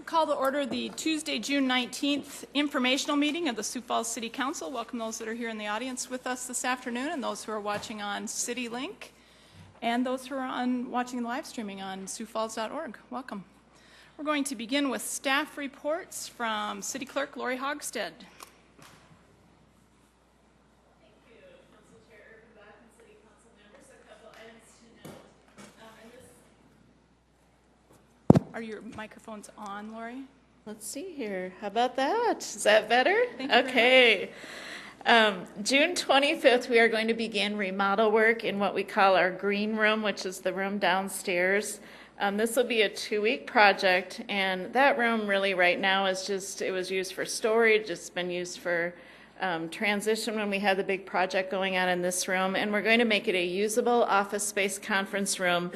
Call to order the Tuesday, June 19th informational meeting of the Sioux Falls City Council. Welcome those that are here in the audience with us this afternoon and those who are watching on CityLink and those who are watching live streaming on siouxfalls.org. Welcome. We're going to begin with staff reports from City Clerk Lori Hogsted. Are your microphones on, Lori? Let's see here. How about that? Is that better? Thank you okay. June 25th, we are going to begin remodel work in what we call our green room, which is the room downstairs. This will be a 2-week project, and that room really right now is just, it was used for storage. It's been used for transition when we had the big project going on in this room, and we're going to make it a usable office space conference room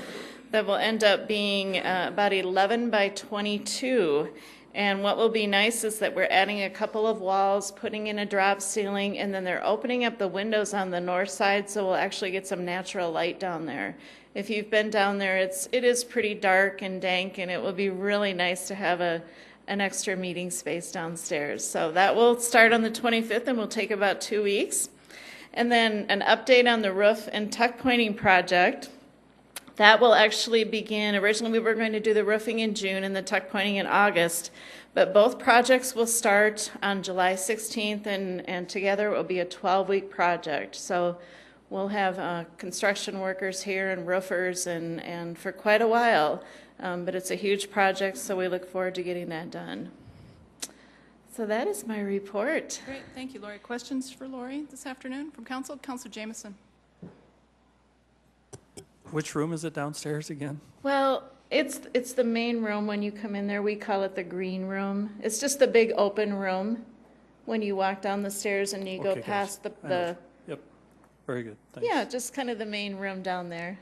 that will end up being about 11 by 22. And what will be nice is that we're adding a couple of walls, putting in a drop ceiling, and then they're opening up the windows on the north side, so we'll actually get some natural light down there. If you've been down there, it is pretty dark and dank, and it will be really nice to have an extra meeting space downstairs. So that will start on the 25th and will take about 2 weeks. And then an update on the roof and tuck pointing project. That will actually begin. Originally, we were going to do the roofing in June and the tuck pointing in August, but both projects will start on July 16th, and together it will be a 12-week project. So we'll have construction workers here and roofers and for quite a while, but it's a huge project, so we look forward to getting that done. So that is my report. Great, thank you, Lori. Questions for Lori this afternoon from Council? Councilor Jamison. Which room is it downstairs again? Well, it's the main room when you come in there. We call it the green room. It's just the big open room when you walk down the stairs and you go past the Yep, very good. Thanks. Yeah, just kind of the main room down there.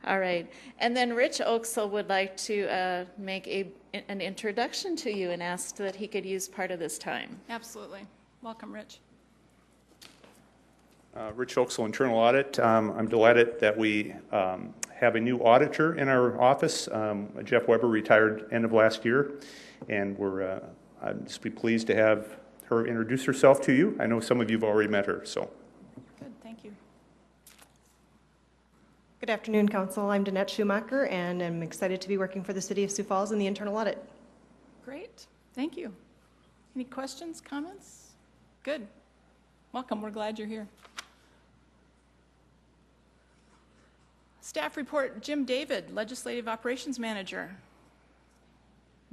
All right. And then Rich Oaksell would like to make an introduction to you and ask that he could use part of this time. Absolutely. Welcome, Rich. Rich Oaksell, Internal Audit. I'm delighted that we have a new auditor in our office. Jeff Weber retired end of last year, and I'd just be pleased to have her introduce herself to you. I know some of you have already met her, so. Good, thank you. Good afternoon, Council. I'm Danette Schumacher, and I'm excited to be working for the City of Sioux Falls in the internal audit. Great, thank you. Any questions, comments? Good. Welcome, we're glad you're here. Staff report, Jim David, Legislative Operations Manager.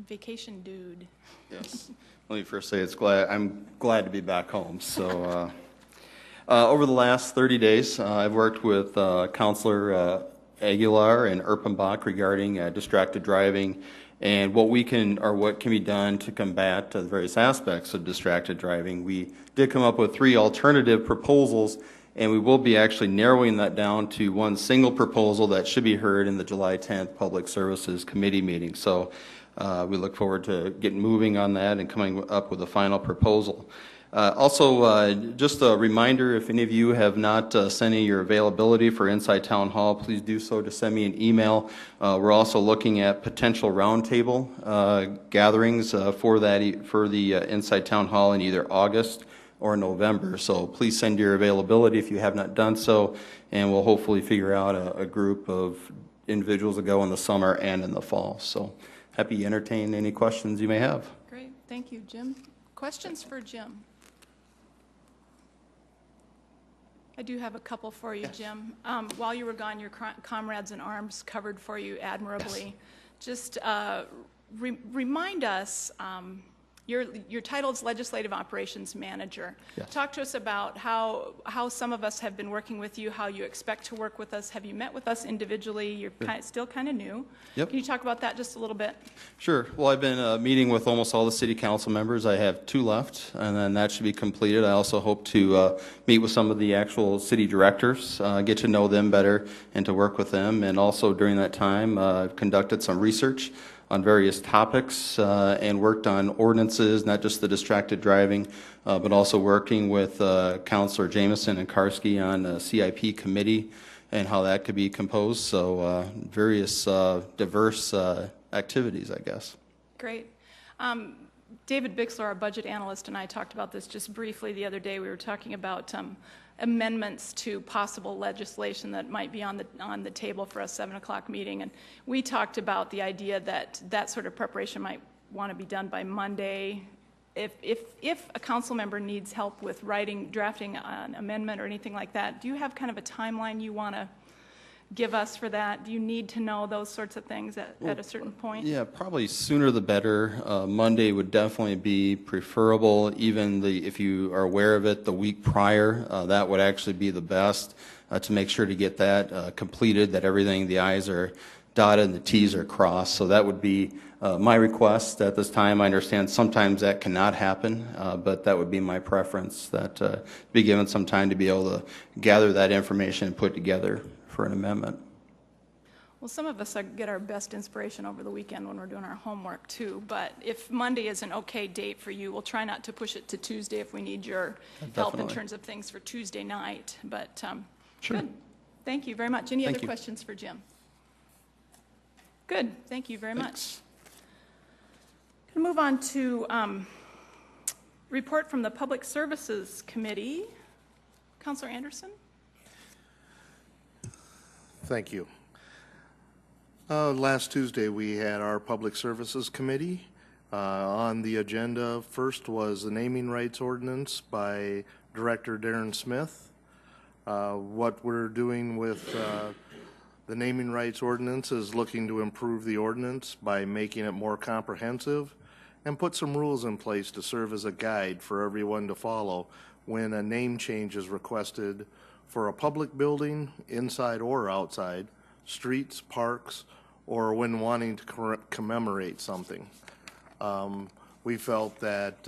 Vacation dude. Yes. Let me first say I'm glad to be back home. So over the last 30 days, I've worked with Councilor Aguilar and Erpenbach regarding distracted driving and what can be done to combat the various aspects of distracted driving. We did come up with 3 alternative proposals, and we will be actually narrowing that down to one single proposal that should be heard in the July 10th Public Services Committee meeting. So we look forward to getting moving on that and coming up with a final proposal. Also, just a reminder, if any of you have not sent in your availability for Inside Town Hall, please do so to send me an email. We're also looking at potential roundtable gatherings for the Inside Town Hall in either August or November. So please send your availability if you have not done so, and we'll hopefully figure out a group of individuals to go in the summer and in the fall. So happy to entertain any questions you may have. Great, thank you, Jim. Questions for Jim? I do have a couple for you, yes. Jim. While you were gone, your comrades in arms covered for you admirably. Yes. Just remind us, your title is Legislative Operations Manager. Yes. Talk to us about how some of us have been working with you, how you expect to work with us. Have you met with us individually? You're still kind of new. Yep. Can you talk about that just a little bit? Sure. Well, I've been meeting with almost all the city council members. I have 2 left, and then that should be completed. I also hope to meet with some of the actual city directors, get to know them better, and to work with them. And also during that time, I've conducted some research on various topics and worked on ordinances, not just the distracted driving, but also working with Councilor Jamison and Karski on a CIP committee and how that could be composed. So various diverse activities, I guess. Great. David Bixler, our budget analyst, and I talked about this just briefly the other day. We were talking about amendments to possible legislation that might be on the table for a 7 o'clock meeting, and we talked about the idea that that sort of preparation might want to be done by Monday. If a council member needs help with drafting an amendment or anything like that, do you have kind of a timeline you want to give us for that? Do you need to know those sorts of things at a certain point? Yeah, probably sooner the better. Monday would definitely be preferable. Even if you are aware of it the week prior, that would actually be the best to make sure to get that completed, that everything, the I's are dotted and the T's are crossed. So that would be my request at this time. I understand sometimes that cannot happen, but that would be my preference, that be given some time to be able to gather that information and put together for an amendment. Well, some of us get our best inspiration over the weekend when we're doing our homework too, but if Monday is an okay date for you, we'll try not to push it to Tuesday if we need your help in terms of things for Tuesday night, but Sure. Good. Thank you very much. Any other Thank you. questions for Jim? Good, thank you very much. Going to move on to report from the Public Services Committee. Councilor Anderson? Thank you. Last Tuesday, we had our Public Services Committee. On the agenda, first was the naming rights ordinance by Director Darren Smith. What we're doing with the naming rights ordinance is looking to improve the ordinance by making it more comprehensive and put some rules in place to serve as a guide for everyone to follow when a name change is requested for a public building, inside or outside, streets, parks, or when wanting to commemorate something. We felt that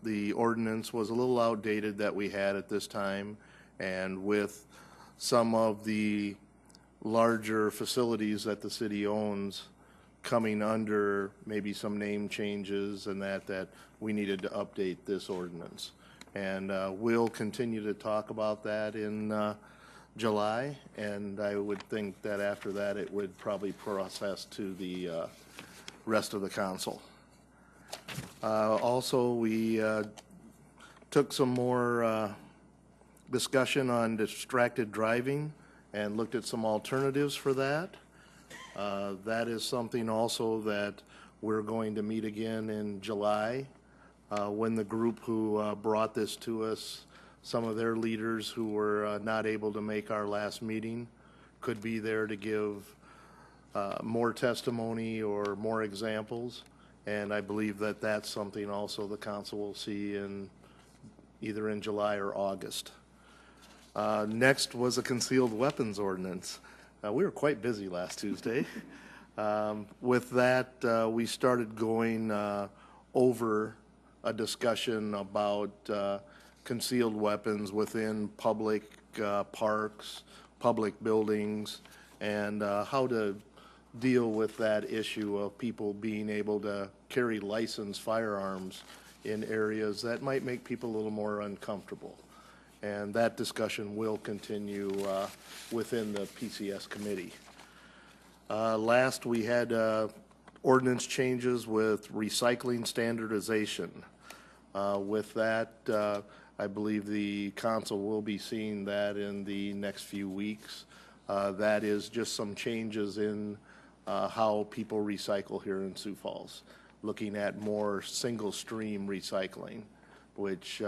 the ordinance was a little outdated that we had at this time, and with some of the larger facilities that the city owns coming under maybe some name changes and that we needed to update this ordinance. And we'll continue to talk about that in July, and I would think that after that it would probably process to the rest of the council. Also, we took some more discussion on distracted driving and looked at some alternatives for that. That is something also that we're going to meet again in July when the group who brought this to us, some of their leaders who were not able to make our last meeting, could be there to give more testimony or more examples. And I believe that that's something also the council will see in either in July or August. Next was a concealed weapons ordinance. We were quite busy last Tuesday. With that, we started going over a discussion about concealed weapons within public parks, public buildings, and how to deal with that issue of people being able to carry licensed firearms in areas that might make people a little more uncomfortable. And that discussion will continue within the PCS committee. Last, we had ordinance changes with recycling standardization. With that, I believe the council will be seeing that in the next few weeks. That is just some changes in how people recycle here in Sioux Falls, looking at more single stream recycling, which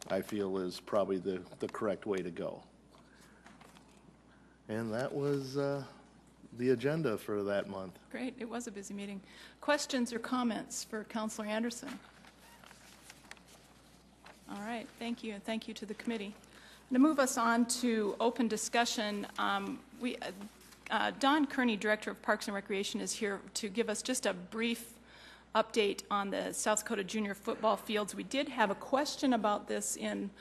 I feel is probably the correct way to go. And that was the agenda for that month. Great, it was a busy meeting. Questions or comments for Councilor Anderson? All right, thank you, and thank you to the committee. To move us on to open discussion, Don Kearney, Director of Parks and Recreation, is here to give us just a brief update on the South Dakota junior football fields. We did have a question about this in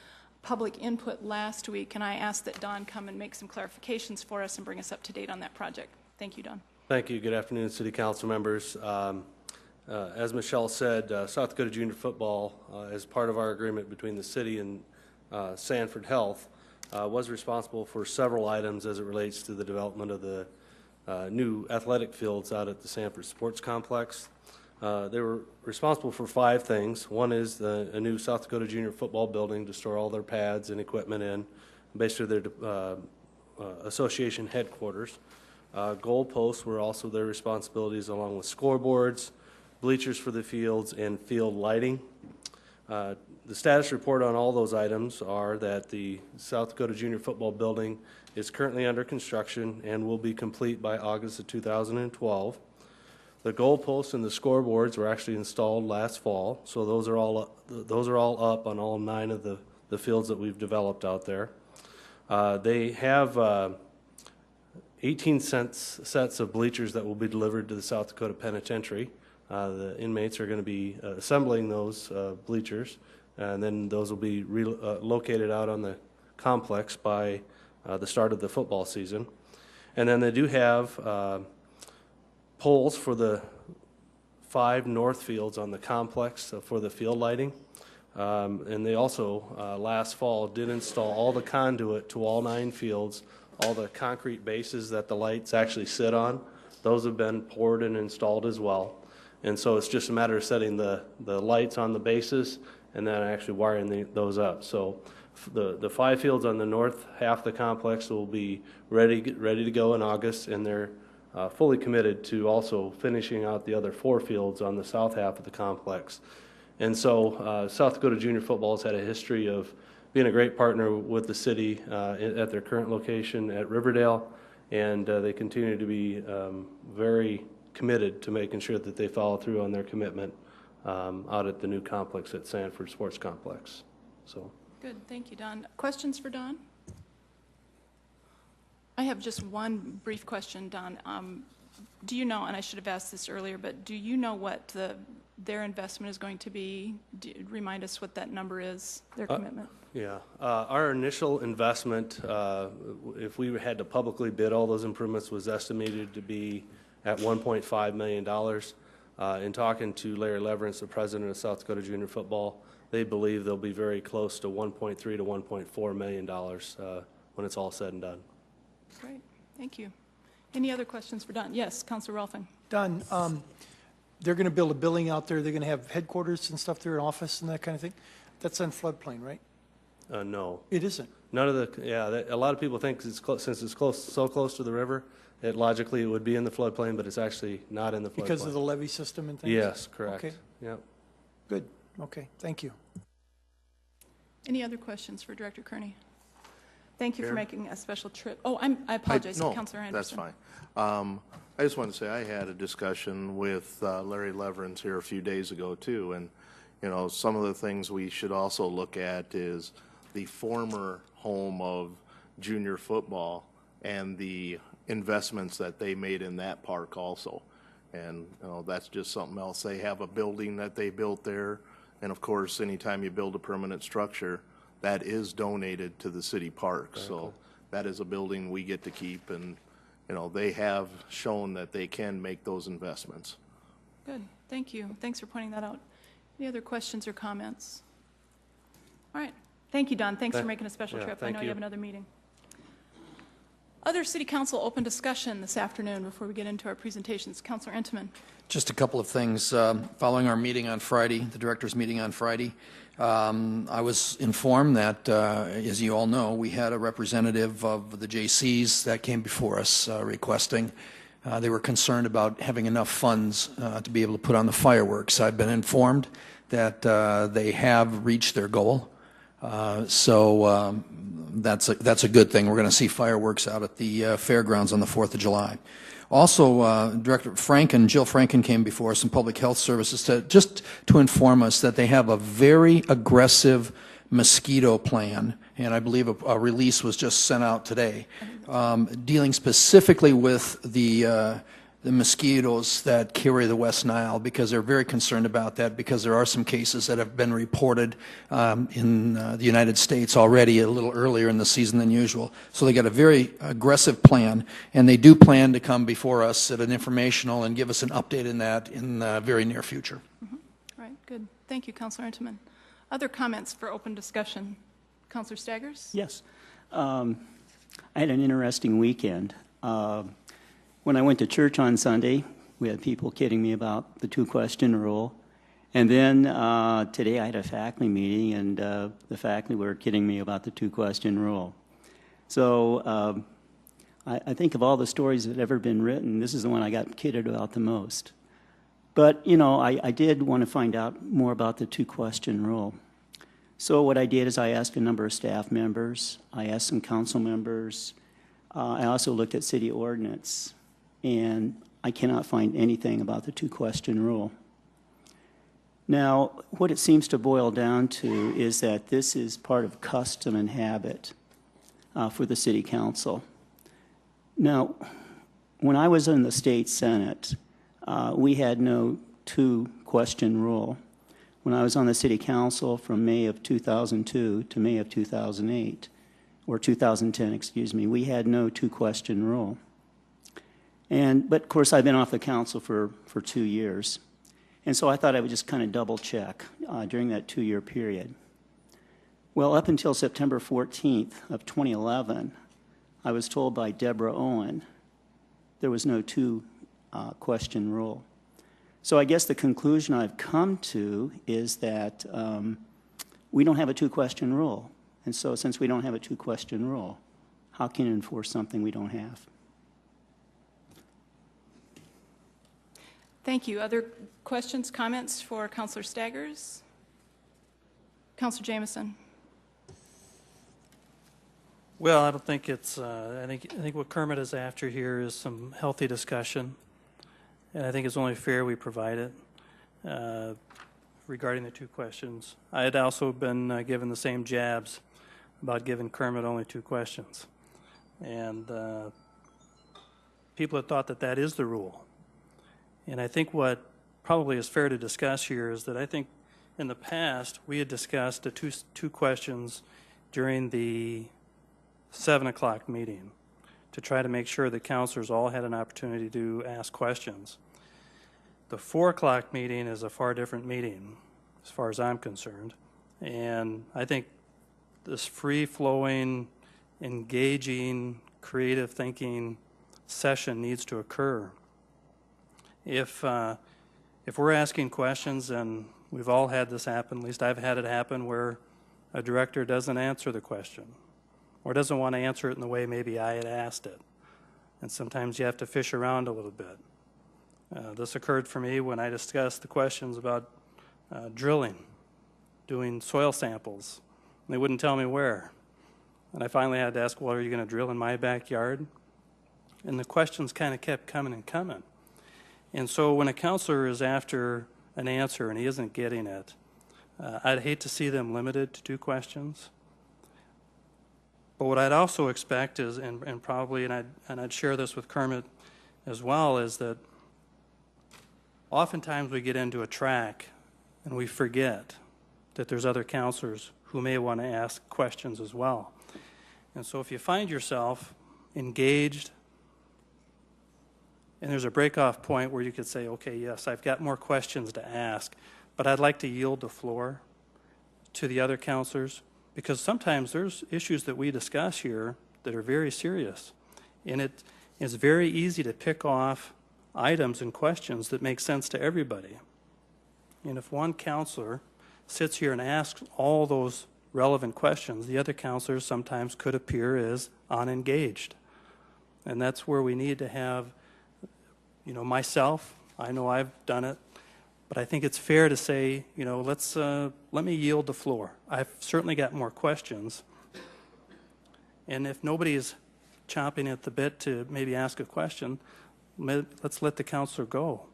public input last week, and I asked that Don come and make some clarifications for us and bring us up to date on that project. Thank you, Don. Thank you. Good afternoon, City Council members. As Michelle said, South Dakota Junior Football, as part of our agreement between the city and Sanford Health, was responsible for several items as it relates to the development of the new athletic fields out at the Sanford Sports Complex. They were responsible for 5 things. One is a new South Dakota Junior Football building to store all their pads and equipment in, basically their association headquarters. Goalposts were also their responsibilities, along with scoreboards, bleachers for the fields, and field lighting. The status report on all those items are that the South Dakota Junior Football building is currently under construction and will be complete by August of 2012. The goalposts and the scoreboards were actually installed last fall, so those are all up on all 9 of the fields that we've developed out there. They have 18 sets of bleachers that will be delivered to the South Dakota Penitentiary. The inmates are going to be assembling those bleachers, and then those will be located out on the complex by the start of the football season. And then they do have poles for the 5 north fields on the complex for the field lighting. And they also, last fall, did install all the conduit to all 9 fields, all the concrete bases that the lights actually sit on. Those have been poured and installed as well. And so it's just a matter of setting the lights on the bases and then actually wiring those up. So the 5 fields on the north half of the complex will be ready to go in August, and they're fully committed to also finishing out the other 4 fields on the south half of the complex. And so South Dakota Junior Football has had a history of being a great partner with the city at their current location at Riverdale, and they continue to be very committed to making sure that they follow through on their commitment out at the new complex at Sanford Sports Complex. So. Good, thank you, Don. Questions for Don? I have just one brief question, Don. Do you know, and I should have asked this earlier, but do you know what their investment is going to be? Remind us what that number is, their commitment. Yeah, our initial investment, if we had to publicly bid all those improvements, was estimated to be at $1.5 million. In talking to Larry Leverance, the president of South Dakota Junior Football, they believe they'll be very close to $1.3 to $1.4 million when it's all said and done. Great, thank you. Any other questions for Don? Yes, Councilor Rolfing. Don, they're going to build a building out there. They're going to have headquarters and stuff there, an office and that kind of thing. That's on floodplain, right? No. It isn't. None of a lot of people think since it's so close to the river, logically it would be in the floodplain, but it's actually not in the floodplain. Because of the levee system and things? Yes, correct. Okay. Yep. Good. Okay, thank you. Any other questions for Director Kearney? Thank you for Mayor? making a special trip. Oh, I apologize, No, Councilor that's Anderson. fine. I just wanted to say I had a discussion with Larry Leverance here a few days ago too, and you know, some of the things we should also look at is the former home of junior football and the investments that they made in that park also. And you know, that's just something else. They have a building that they built there, and of course, anytime you build a permanent structure, that is donated to the city park. Very so cool. That is a building we get to keep, and you know, they have shown that they can make those investments. Good, thank you. Thanks for pointing that out. Any other questions or comments? All right, thank you, Don. Thanks for making a special trip. I know you have another meeting. Other City Council open discussion this afternoon before we get into our presentations. Councilor Entenmann. Just a couple of things. Following our meeting on Friday, the directors' meeting on Friday, I was informed that, as you all know, we had a representative of the JCs that came before us requesting. They were concerned about having enough funds to be able to put on the fireworks. I've been informed that they have reached their goal. So that's a good thing. We're going to see fireworks out at the fairgrounds on the 4th of July. Also, Director Jill Franken came before us in Public Health Services to inform us that they have a very aggressive mosquito plan, and I believe a release was just sent out today, dealing specifically with the mosquitoes that carry the West Nile, because they're very concerned about that, because there are some cases that have been reported in the United States already a little earlier in the season than usual. So they got a very aggressive plan, and they do plan to come before us at an informational and give us an update in that in the very near future. Mm-hmm. Right, good. Thank you, Councilor Entenmann. Other comments for open discussion? Councilor Staggers? Yes. I had an interesting weekend. When I went to church on Sunday, We had people kidding me about the two-question rule. And then today I had a faculty meeting, and the faculty were kidding me about the two-question rule. So I think of all the stories that have ever been written, this is the one I got kidded about the most. But, you know, I did want to find out more about the two-question rule. So what I did is I asked a number of staff members. I asked some council members. I also looked at city ordinance, and I cannot find anything about the two-question rule. Now, what it seems to boil down to is that this is part of custom and habit for the city council. Now, when I was in the state senate, we had no two-question rule. When I was on the city council from May of 2002 to May of 2008, or 2010, excuse me, we had no two-question rule. But of course, I've been off the council for 2 years. And so I thought I would just kind of double check during that 2-year period. Well, up until September 14th of 2011, I was told by Deborah Owen there was no two-question rule. So I guess the conclusion I've come to is that we don't have a two-question rule. And so since we don't have a two-question rule, how can you enforce something we don't have? Thank you. Other questions, comments for Councilor Staggers? Councilor Jameson. Well, I don't think it's, I think what Kermit is after here is some healthy discussion. And I think it's only fair we provide it regarding the two questions. I had also been given the same jabs about giving Kermit only 2 questions. And people have thought that that is the rule. And I think what probably is fair to discuss here is that I think in the past we had discussed the two questions during the 7 o'clock meeting to try to make sure that councilors all had an opportunity to ask questions. The 4 o'clock meeting is a far different meeting as far as I'm concerned. And I think this free-flowing, engaging, creative thinking session needs to occur. If we're asking questions, and we've all had this happen, at least I've had it happen, where a director doesn't answer the question or doesn't want to answer it in the way maybe I had asked it. And sometimes you have to fish around a little bit. This occurred for me when I discussed the questions about drilling, doing soil samples. And they wouldn't tell me where. And I finally had to ask, well, are you going to drill in my backyard? And the questions kind of kept coming and coming. And so when a counselor is after an answer and he isn't getting it, I'd hate to see them limited to 2 questions. But what I'd also expect is, and probably, and I'd share this with Kermit as well, is that oftentimes we get into a track and we forget that there's other counselors who may want to ask questions as well. And so if you find yourself engaged and there's a break-off point where you could say, okay, yes, I've got more questions to ask, but I'd like to yield the floor to the other counselors, because sometimes there's issues that we discuss here that are very serious. And it is very easy to pick off items and questions that make sense to everybody. And if one counselor sits here and asks all those relevant questions, the other counselors sometimes could appear as unengaged. And that's where we need to have, you know, myself, I know I've done it, but I think it's fair to say, you know, let me yield the floor. I've certainly got more questions. And if nobody is chomping at the bit to maybe ask a question, let's let the counselor go.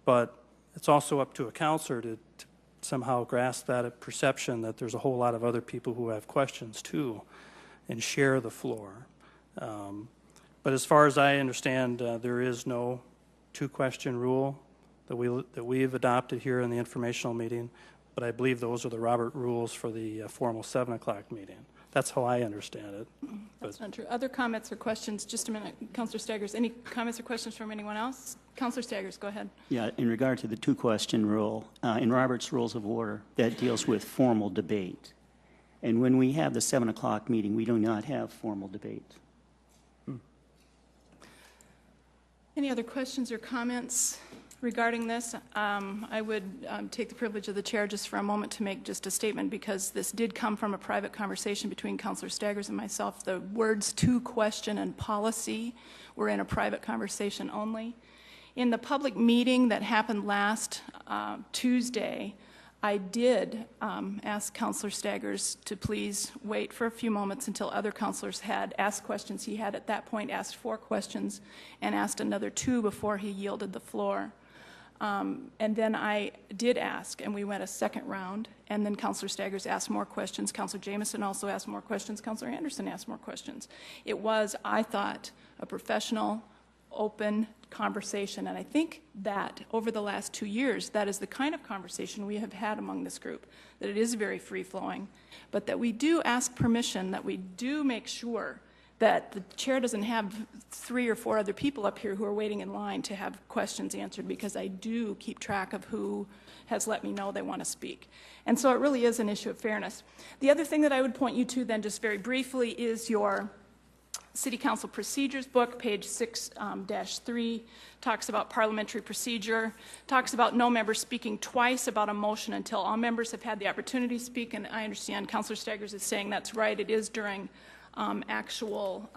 But it's also up to a counselor to somehow grasp that perception that there's a whole lot of other people who have questions too and share the floor. But as far as I understand, there is no 2-question rule that we've adopted here in the informational meeting, but I believe those are the Robert rules for the formal 7 o'clock meeting. That's how I understand it. That's not true. Other comments or questions? Just a minute, Councilor Staggers. Any comments or questions from anyone else? Councilor Staggers, go ahead. Yeah, in regard to the 2-question rule, in Robert's Rules of Order, that deals with formal debate. And when we have the 7 o'clock meeting, we do not have formal debate. Any other questions or comments regarding this? I would take the privilege of the chair just for a moment to make just a statement, because this did come from a private conversation between Councilor Staggers and myself. The words "to question" and "policy" were in a private conversation only. In the public meeting that happened last Tuesday, I did ask Councilor Staggers to please wait for a few moments until other councilors had asked questions. He had at that point asked 4 questions and asked another 2 before he yielded the floor. And then I did ask, and we went a second round, and then Councilor Staggers asked more questions. Councilor Jamison also asked more questions. Councilor Anderson asked more questions. It was, I thought, a professional, open conversation, and I think that over the last 2 years, that is the kind of conversation we have had among this group, that it is very free-flowing, but that we do ask permission, that we do make sure that the chair doesn't have 3 or 4 other people up here who are waiting in line to have questions answered, because I do keep track of who has let me know they want to speak. And so it really is an issue of fairness. The other thing that I would point you to then just very briefly is your City Council Procedures book, page 6-3, talks about parliamentary procedure, talks about no member speaking twice about a motion until all members have had the opportunity to speak, and I understand Councilor Staggers is saying that's right. It is during actual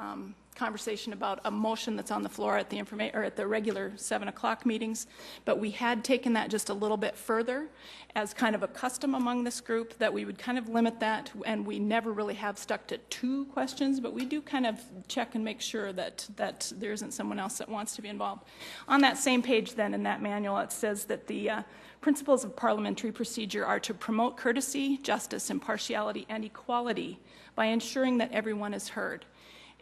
conversation about a motion that's on the floor at the at the regular 7 o'clock meetings, but we had taken that just a little bit further as kind of a custom among this group, that we would kind of limit that, and we never really have stuck to 2 questions, but we do kind of check and make sure that there isn't someone else that wants to be involved. On that same page then, in that manual, it says that the principles of parliamentary procedure are to promote courtesy, justice, impartiality, and equality by ensuring that everyone is heard.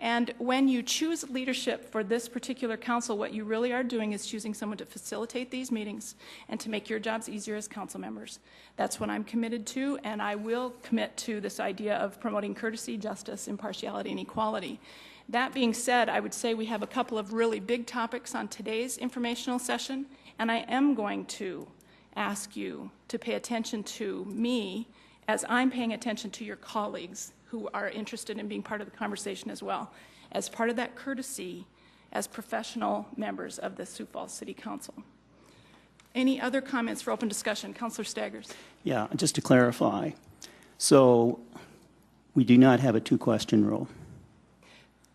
And when you choose leadership for this particular council, what you really are doing is choosing someone to facilitate these meetings and to make your jobs easier as council members. That's what I'm committed to, and I will commit to this idea of promoting courtesy, justice, impartiality, and equality. That being said, I would say we have a couple of really big topics on today's informational session, and I am going to ask you to pay attention to me as I'm paying attention to your colleagues who are interested in being part of the conversation as well, as part of that courtesy as professional members of the Sioux Falls City Council. Any other comments for open discussion? Councilor Staggers. Yeah, just to clarify. So we do not have a 2-question rule.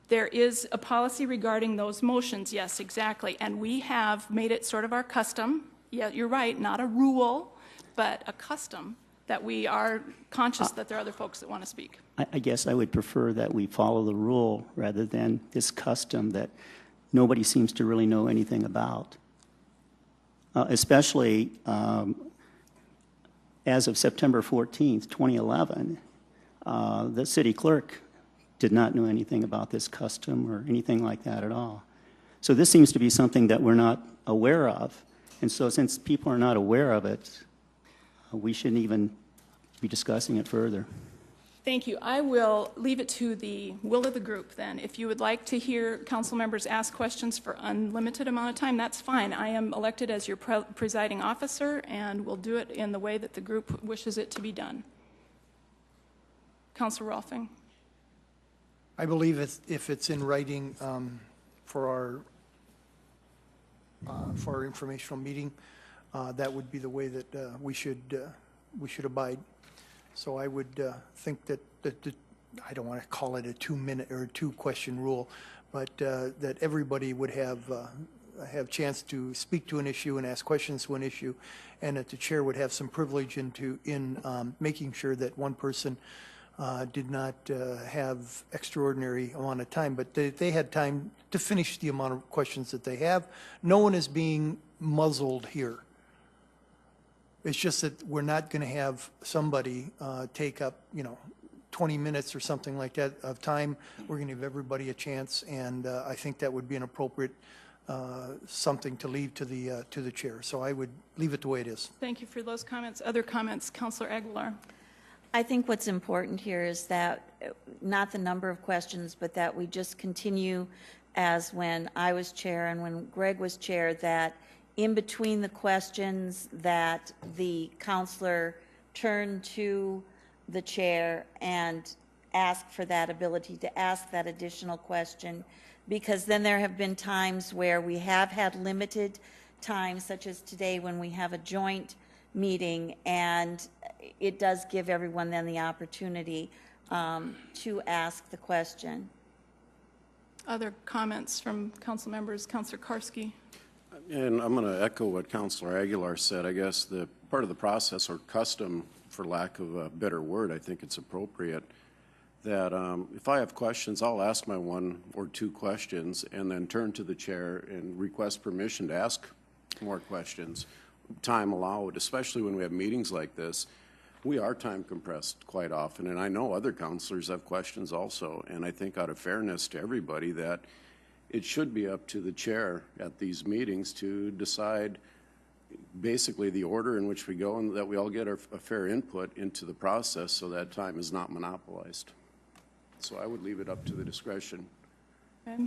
There is a policy regarding those motions, yes, exactly. And we have made it sort of our custom. Yeah, you're right, not a rule, but a custom, that we are conscious that there are other folks that want to speak. I guess I would prefer that we follow the rule rather than this custom that nobody seems to really know anything about. Especially as of September 14th, 2011, the city clerk did not know anything about this custom or anything like that at all. So this seems to be something that we're not aware of. And so since people are not aware of it, we shouldn't even be discussing it further. Thank you. I will leave it to the will of the group then. If you would like to hear council members ask questions for unlimited amount of time, that's fine. I am elected as your presiding officer and will do it in the way that the group wishes it to be done. Councilor Rolfing. I believe if it's in writing for our informational meeting, that would be the way that we should abide. So I would think that I don't want to call it a 2-minute or a 2-question rule, but that everybody would have chance to speak to an issue and ask questions to an issue, and that the chair would have some privilege in making sure that one person did not have extraordinary amount of time, but they had time to finish the amount of questions that they have. No one is being muzzled here. It's just that we're not going to have somebody take up, 20 minutes or something like that of time. We're going to give everybody a chance, and I think that would be an appropriate something to leave to the chair. So I would leave it the way it is. Thank you for those comments. Other comments? Councilor Aguilar. I think what's important here is that not the number of questions, but that we just continue as when I was chair and when Greg was chair, that in between the questions that the counselor turn to the chair and ask for that ability to ask that additional question, because then there have been times where we have had limited time, such as today when we have a joint meeting, and it does give everyone then the opportunity to ask the question. Other comments from council members? Councilor Karski. And I'm going to echo what Councilor Aguilar said. I guess the part of the process or custom, for lack of a better word, I think it's appropriate that if I have questions, I'll ask my 1 or 2 questions and then turn to the chair and request permission to ask more questions, time allowed, especially when we have meetings like this. We are time compressed quite often, and I know other councilors have questions also, and I think out of fairness to everybody that it should be up to the chair at these meetings to decide basically the order in which we go and that we all get a fair input into the process so that time is not monopolized. So I would leave it up to the discretion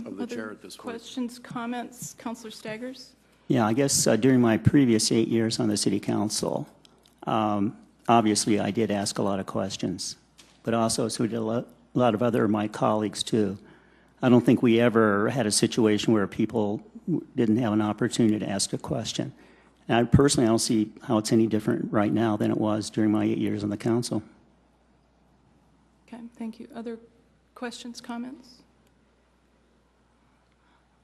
of the chair at this point. Questions, comments? Councilor Staggers? Yeah, I guess during my previous 8 years on the city council, obviously I did ask a lot of questions, but also so did a lot of other of my colleagues too. I don't think we ever had a situation where people didn't have an opportunity to ask a question. And I personally don't see how it's any different right now than it was during my 8 years on the council. Okay, thank you. Other questions, comments?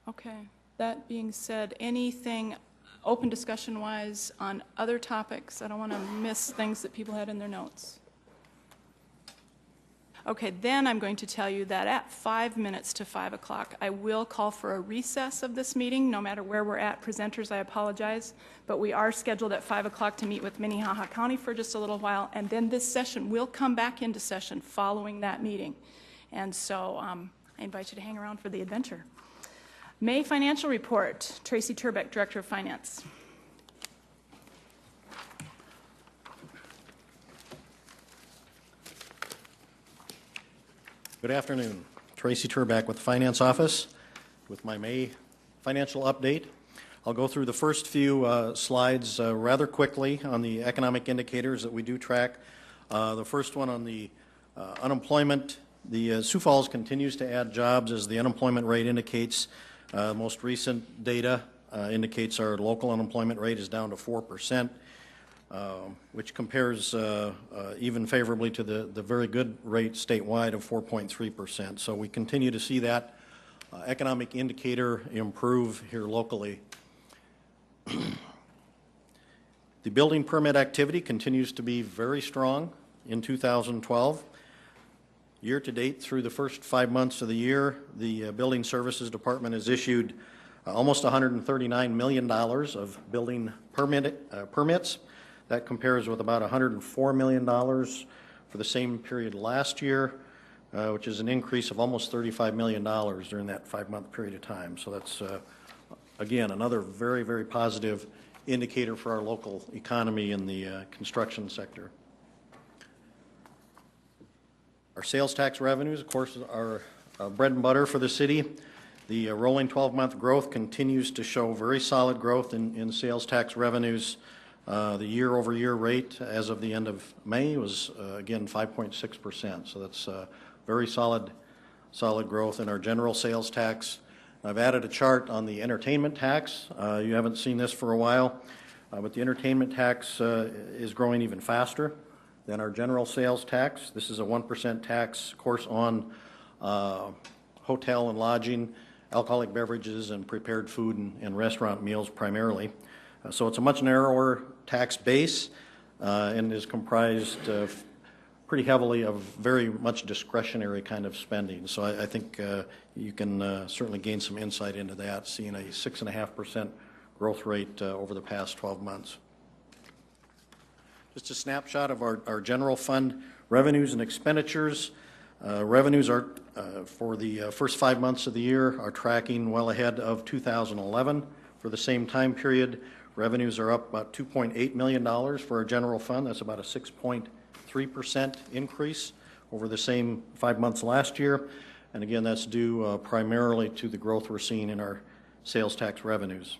Okay, that being said, anything open discussion-wise on other topics? I don't want to miss things that people had in their notes. Okay, then I'm going to tell you that at 5 minutes to 5 o'clock, I will call for a recess of this meeting, no matter where we're at. Presenters, I apologize, but we are scheduled at 5 o'clock to meet with Minnehaha County for just a little while, and then this session will come back into session following that meeting. And so I invite you to hang around for the adventure. May financial report. Tracy Turbeck, Director of Finance. Good afternoon. Tracy Turbeck with the Finance Office with my May financial update. I'll go through the first few slides rather quickly on the economic indicators that we do track. The first one on the unemployment. The Sioux Falls continues to add jobs as the unemployment rate indicates. Most recent data indicates our local unemployment rate is down to 4%. Which compares even favorably to the very good rate statewide of 4.3%. So we continue to see that economic indicator improve here locally. The building permit activity continues to be very strong in 2012. Year to date, through the first 5 months of the year, the Building Services Department has issued almost $139 million of building permits. That compares with about $104 million for the same period last year, which is an increase of almost $35 million during that 5-month period of time. So that's, again, another very, very positive indicator for our local economy in the construction sector. Our sales tax revenues, of course, are bread and butter for the city. The rolling 12-month growth continues to show very solid growth in sales tax revenues. The year-over-year rate as of the end of May was, again, 5.6%. So that's very solid growth in our general sales tax. I've added a chart on the entertainment tax. You haven't seen this for a while, but the entertainment tax is growing even faster than our general sales tax. This is a 1% tax, of course, on hotel and lodging, alcoholic beverages, and prepared food and restaurant meals primarily. So it's a much narrower tax base and is comprised pretty heavily of very much discretionary kind of spending. So I think you can certainly gain some insight into that, seeing a 6.5% growth rate over the past 12 months. Just a snapshot of our general fund revenues and expenditures. Revenues are for the first 5 months of the year are tracking well ahead of 2011 for the same time period. Revenues are up about $2.8 million for our general fund. That's about a 6.3% increase over the same 5 months last year. And again, that's due primarily to the growth we're seeing in our sales tax revenues.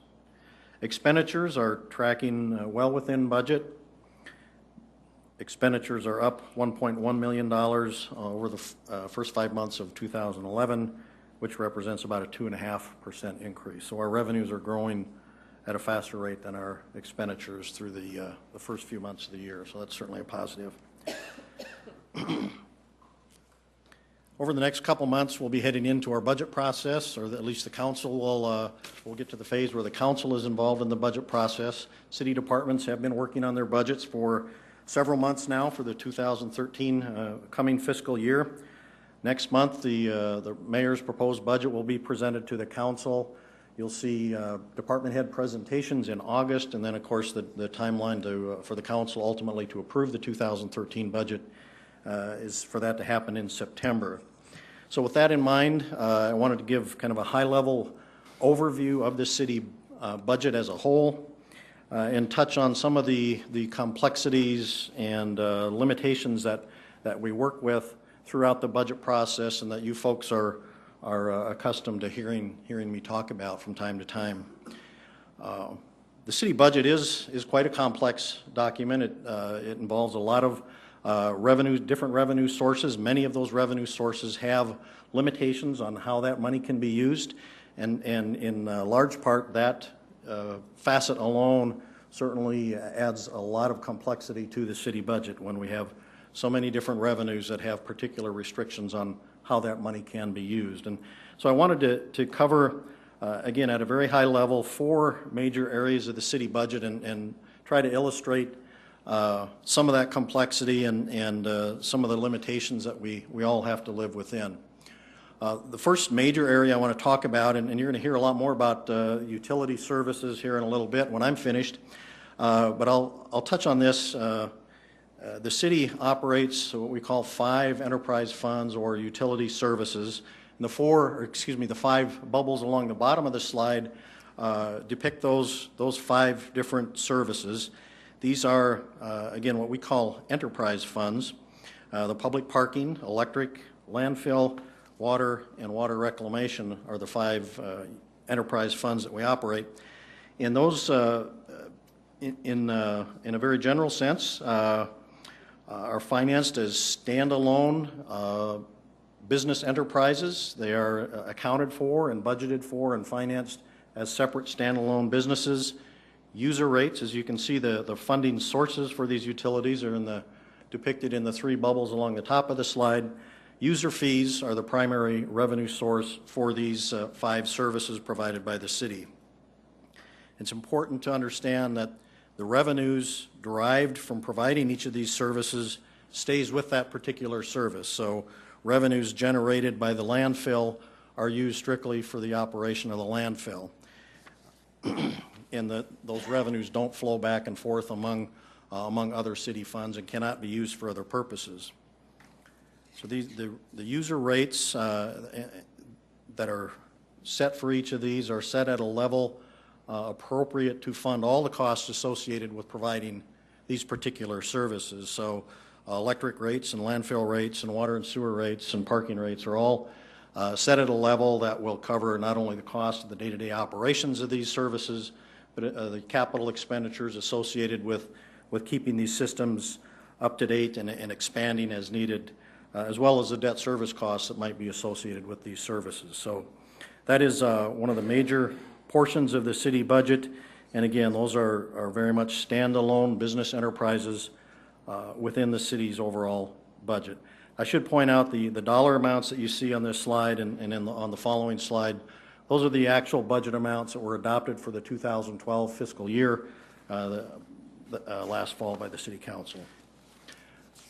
Expenditures are tracking well within budget. Expenditures are up $1.1 million over the first 5 months of 2011. which represents about a 2.5% increase. So our revenues are growing at a faster rate than our expenditures through the first few months of the year. So that's certainly a positive. Over the next couple months, we'll be heading into our budget process, or at least the council will we'll get to the phase where the council is involved in the budget process. City departments have been working on their budgets for several months now for the 2013 coming fiscal year. Next month, the mayor's proposed budget will be presented to the council. You'll see department head presentations in August, and then, of course, the timeline for the council ultimately to approve the 2013 budget is for that to happen in September. So with that in mind, I wanted to give kind of a high-level overview of the city budget as a whole and touch on some of the complexities and limitations that we work with throughout the budget process and that you folks are accustomed to hearing me talk about from time to time. The city budget is quite a complex document. It involves a lot of different revenue sources. Many of those revenue sources have limitations on how that money can be used, and in large part that facet alone certainly adds a lot of complexity to the city budget when we have so many different revenues that have particular restrictions on how that money can be used. And so I wanted to cover, again, at a very high level, 4 major areas of the city budget and try to illustrate some of that complexity and some of the limitations that we all have to live within. The first major area I want to talk about, and you're going to hear a lot more about utility services here in a little bit when I'm finished, but I'll touch on this. The city operates what we call 5 enterprise funds or utility services. And the 5 bubbles along the bottom of the slide depict those 5 different services. These are, again, what we call enterprise funds. The public parking, electric, landfill, water, and water reclamation are the 5 enterprise funds that we operate. And those, in a very general sense, are financed as standalone business enterprises. They are accounted for and budgeted for and financed as separate standalone businesses. User rates, as you can see, the funding sources for these utilities are depicted in the 3 bubbles along the top of the slide. User fees are the primary revenue source for these 5 services provided by the city. It's important to understand that the revenues derived from providing each of these services stays with that particular service. So revenues generated by the landfill are used strictly for the operation of the landfill. And those revenues don't flow back and forth among other city funds and cannot be used for other purposes. So the user rates that are set for each of these are set at a level appropriate to fund all the costs associated with providing these particular services. So electric rates and landfill rates and water and sewer rates and parking rates are all set at a level that will cover not only the cost of the day-to-day operations of these services, but the capital expenditures associated with keeping these systems up to date and expanding as needed, as well as the debt service costs that might be associated with these services. So that is one of the major portions of the city budget, and again, those are very much standalone business enterprises within the city's overall budget. I should point out the dollar amounts that you see on this slide and on the following slide. Those are the actual budget amounts that were adopted for the 2012 fiscal year last fall by the City Council.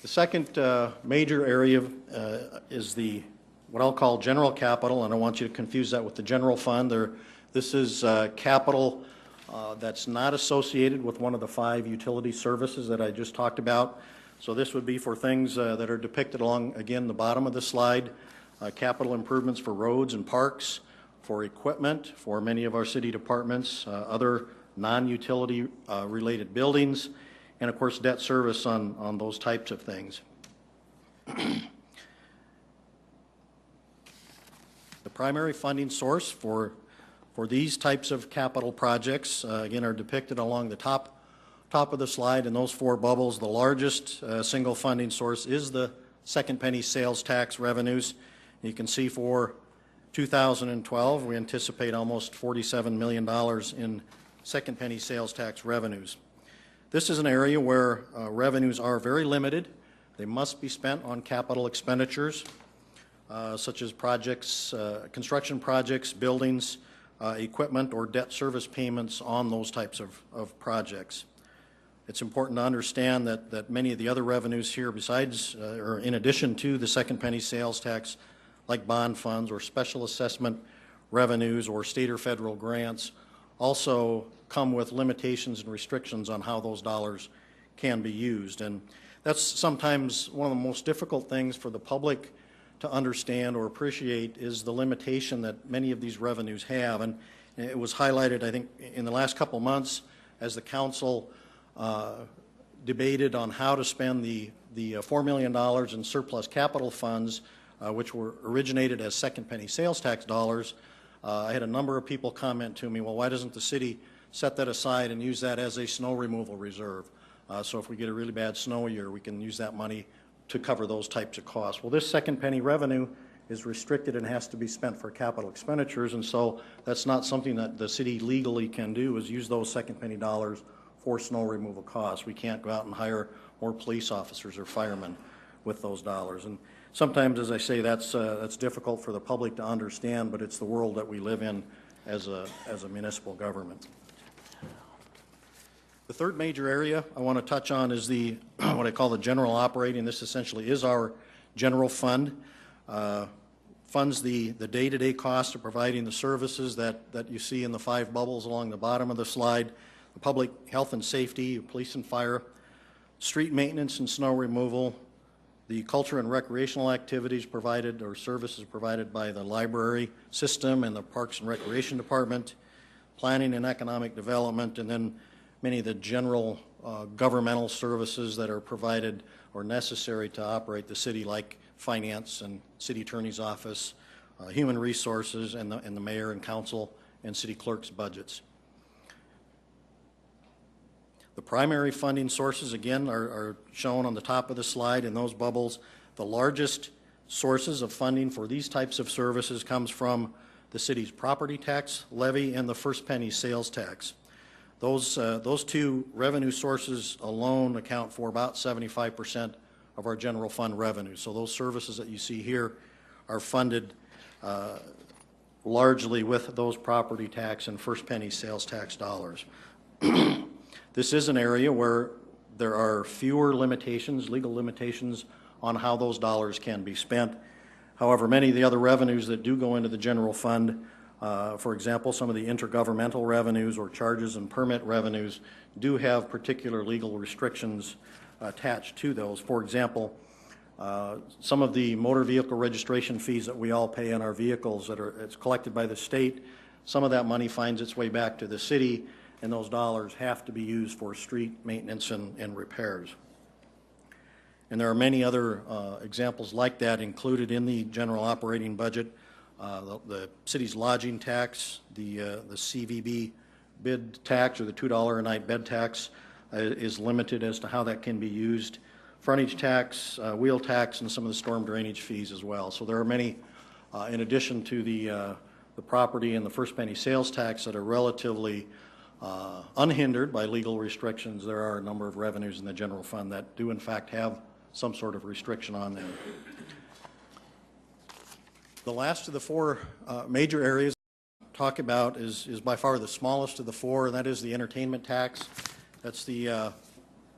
The second major area is what I'll call general capital, and I want you to confuse that with the general fund. This is capital that's not associated with one of the 5 utility services that I just talked about. So this would be for things that are depicted along, again, the bottom of the slide, capital improvements for roads and parks, for equipment, for many of our city departments, other non-utility related buildings, and of course debt service on those types of things. The primary funding source for these types of capital projects, again, are depicted along the top of the slide in those 4 bubbles. The largest single funding source is the second penny sales tax revenues. You can see for 2012, we anticipate almost $47 million in second penny sales tax revenues. This is an area where revenues are very limited. They must be spent on capital expenditures, such as projects, construction projects, buildings, equipment, or debt service payments on those types of projects. It's important to understand that many of the other revenues here, besides or in addition to the second penny sales tax, like bond funds or special assessment revenues or state or federal grants, also come with limitations and restrictions on how those dollars can be used. And that's sometimes one of the most difficult things for the public to understand or appreciate, is the limitation that many of these revenues have. And it was highlighted, I think, in the last couple months as the council debated on how to spend the $4 million in surplus capital funds, which were originated as second penny sales tax dollars. I had a number of people comment to me, well, why doesn't the city set that aside and use that as a snow removal reserve? So if we get a really bad snow year, we can use that money to cover those types of costs. Well, this second penny revenue is restricted and has to be spent for capital expenditures, and so that's not something that the city legally can do, is use those second penny dollars for snow removal costs. We can't go out and hire more police officers or firemen with those dollars. And sometimes, as I say, that's difficult for the public to understand, but it's the world that we live in as a municipal government. The third major area I want to touch on is the what I call the general operating. This essentially is our general fund. Funds the day-to-day cost of providing the services that you see in the 5 bubbles along the bottom of the slide: the public health and safety, police and fire, street maintenance and snow removal, the culture and recreational activities provided or services provided by the library system and the Parks and Recreation Department, planning and economic development, and then many of the general governmental services that are provided or necessary to operate the city, like finance and city attorney's office, human resources, and the mayor and council and city clerk's budgets. The primary funding sources, again, are shown on the top of the slide in those bubbles. The largest sources of funding for these types of services comes from the city's property tax levy and the first penny sales tax. Those two revenue sources alone account for about 75% of our general fund revenue. So those services that you see here are funded largely with those property tax and first penny sales tax dollars. This is an area where there are fewer limitations, legal limitations, on how those dollars can be spent. However, many of the other revenues that do go into the general fund, for example, some of the intergovernmental revenues or charges and permit revenues, do have particular legal restrictions attached to those. For example, some of the motor vehicle registration fees that we all pay on our vehicles it's collected by the state, some of that money finds its way back to the city, and those dollars have to be used for street maintenance and repairs. And there are many other examples like that included in the general operating budget. The city's lodging tax, the CVB bid tax, or the $2 a night bed tax, is limited as to how that can be used. Frontage tax, wheel tax, and some of the storm drainage fees as well. So there are many, in addition to the property and the first penny sales tax, that are relatively unhindered by legal restrictions. There are a number of revenues in the general fund that do in fact have some sort of restriction on them. The last of the 4 major areas to talk about is by far the smallest of the 4, and that is the entertainment tax. That's the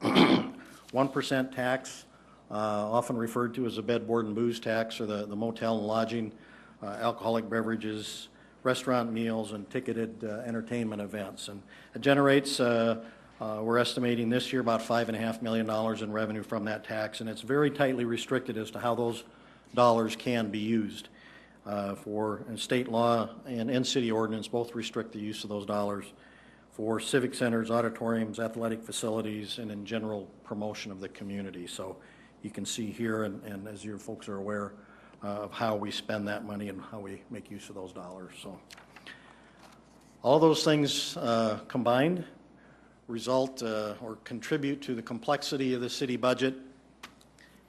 1% tax, often referred to as the bed, board, and booze tax, or the motel and lodging, alcoholic beverages, restaurant meals, and ticketed entertainment events. And it generates, we're estimating this year, about $5.5 million in revenue from that tax, and it's very tightly restricted as to how those dollars can be used. For state law and city ordinance both restrict the use of those dollars for civic centers, auditoriums, athletic facilities, and in general promotion of the community. So you can see here, and as your folks are aware, of how we spend that money and how we make use of those dollars. So all those things combined result or contribute to the complexity of the city budget.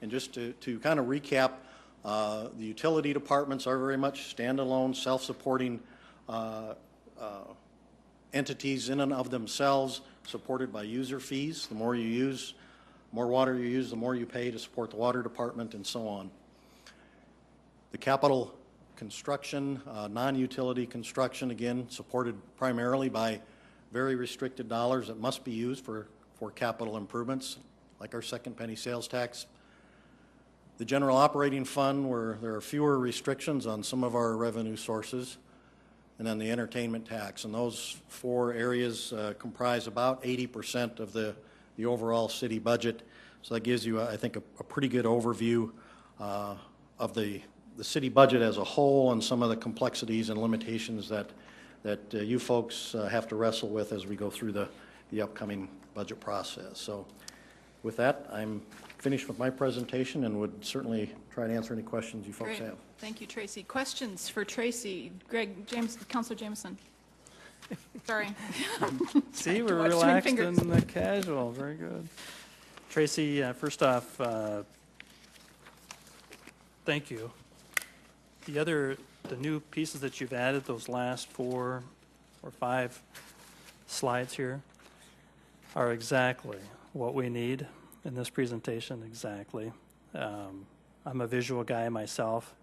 And just to kind of recap The utility departments are very much standalone, self-supporting entities in and of themselves, supported by user fees. The more you use, more water you use, the more you pay to support the water department, and so on. The capital construction, non-utility construction, again, supported primarily by very restricted dollars that must be used for capital improvements, like our second penny sales tax. The general operating fund, where there are fewer restrictions on some of our revenue sources, and then the entertainment tax. And those four areas comprise about 80% of the overall city budget. So that gives you, I think, a pretty good overview of the city budget as a whole and some of the complexities and limitations that you folks have to wrestle with as we go through the upcoming budget process. So with that, I'm finished with my presentation and would certainly try to answer any questions you folks Great. have. Thank you, Tracy. Questions for Tracy? Councilor Jameson. Sorry. See, we're Watch too many relaxed fingers. and casual. Very good. Tracy, first off, thank you. The new pieces that you've added, those last 4 or 5 slides here, are exactly what we need in this presentation, exactly. I'm a visual guy myself.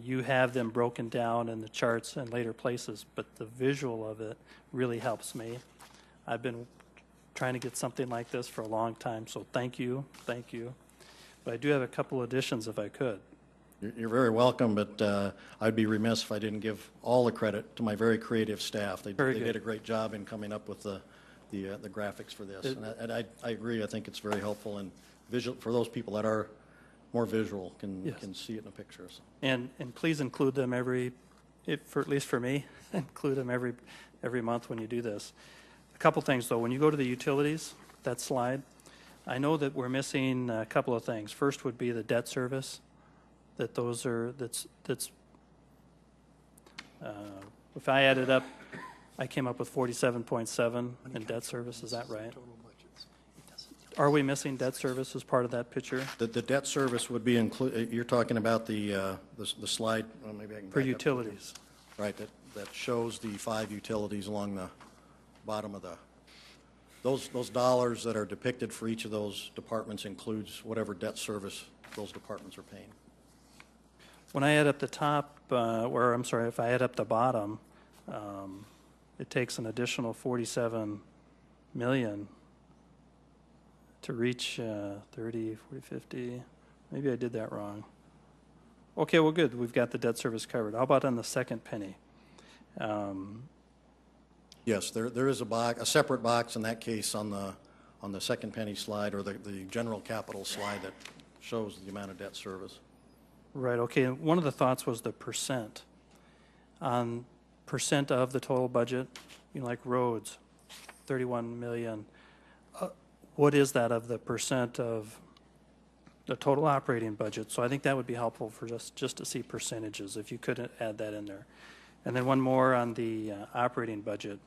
You have them broken down in the charts and later places, but the visual of it really helps me. I've been trying to get something like this for a long time, so thank you. But I do have a couple additions if I could. You're very welcome, but I'd be remiss if I didn't give all the credit to my very creative staff. They did a great job in coming up with the graphics for this. And I agree. I think it's very helpful and visual for those people that are more visual can see it in a picture. So. And please include them at least for me, include them every month when you do this. A couple things though, when you go to the utilities, that slide, I know that we're missing a couple of things. First would be the debt service. If I added up, I came up with 47.7 in debt service. Is that right? Are we missing debt service as part of that picture? The debt service would be included. You're talking about the slide. Well, maybe I can for utilities. Right. That shows the 5 utilities along the bottom of those dollars that are depicted for each of those departments includes whatever debt service those departments are paying. When I add up the top, if I add up the bottom, it takes an additional 47 million to reach 30, 40, 50. Maybe I did that wrong. Okay, well, good. We've got the debt service covered. How about on the second penny? Yes, there is a separate box in that case on the second penny slide or the general capital slide that shows the amount of debt service. Right, okay. One of the thoughts was the percent. On percent of the total budget, like roads, 31 million. What is that of the percent of the total operating budget? So I think that would be helpful for just to see percentages, if you could add that in there. And then one more on the operating budget,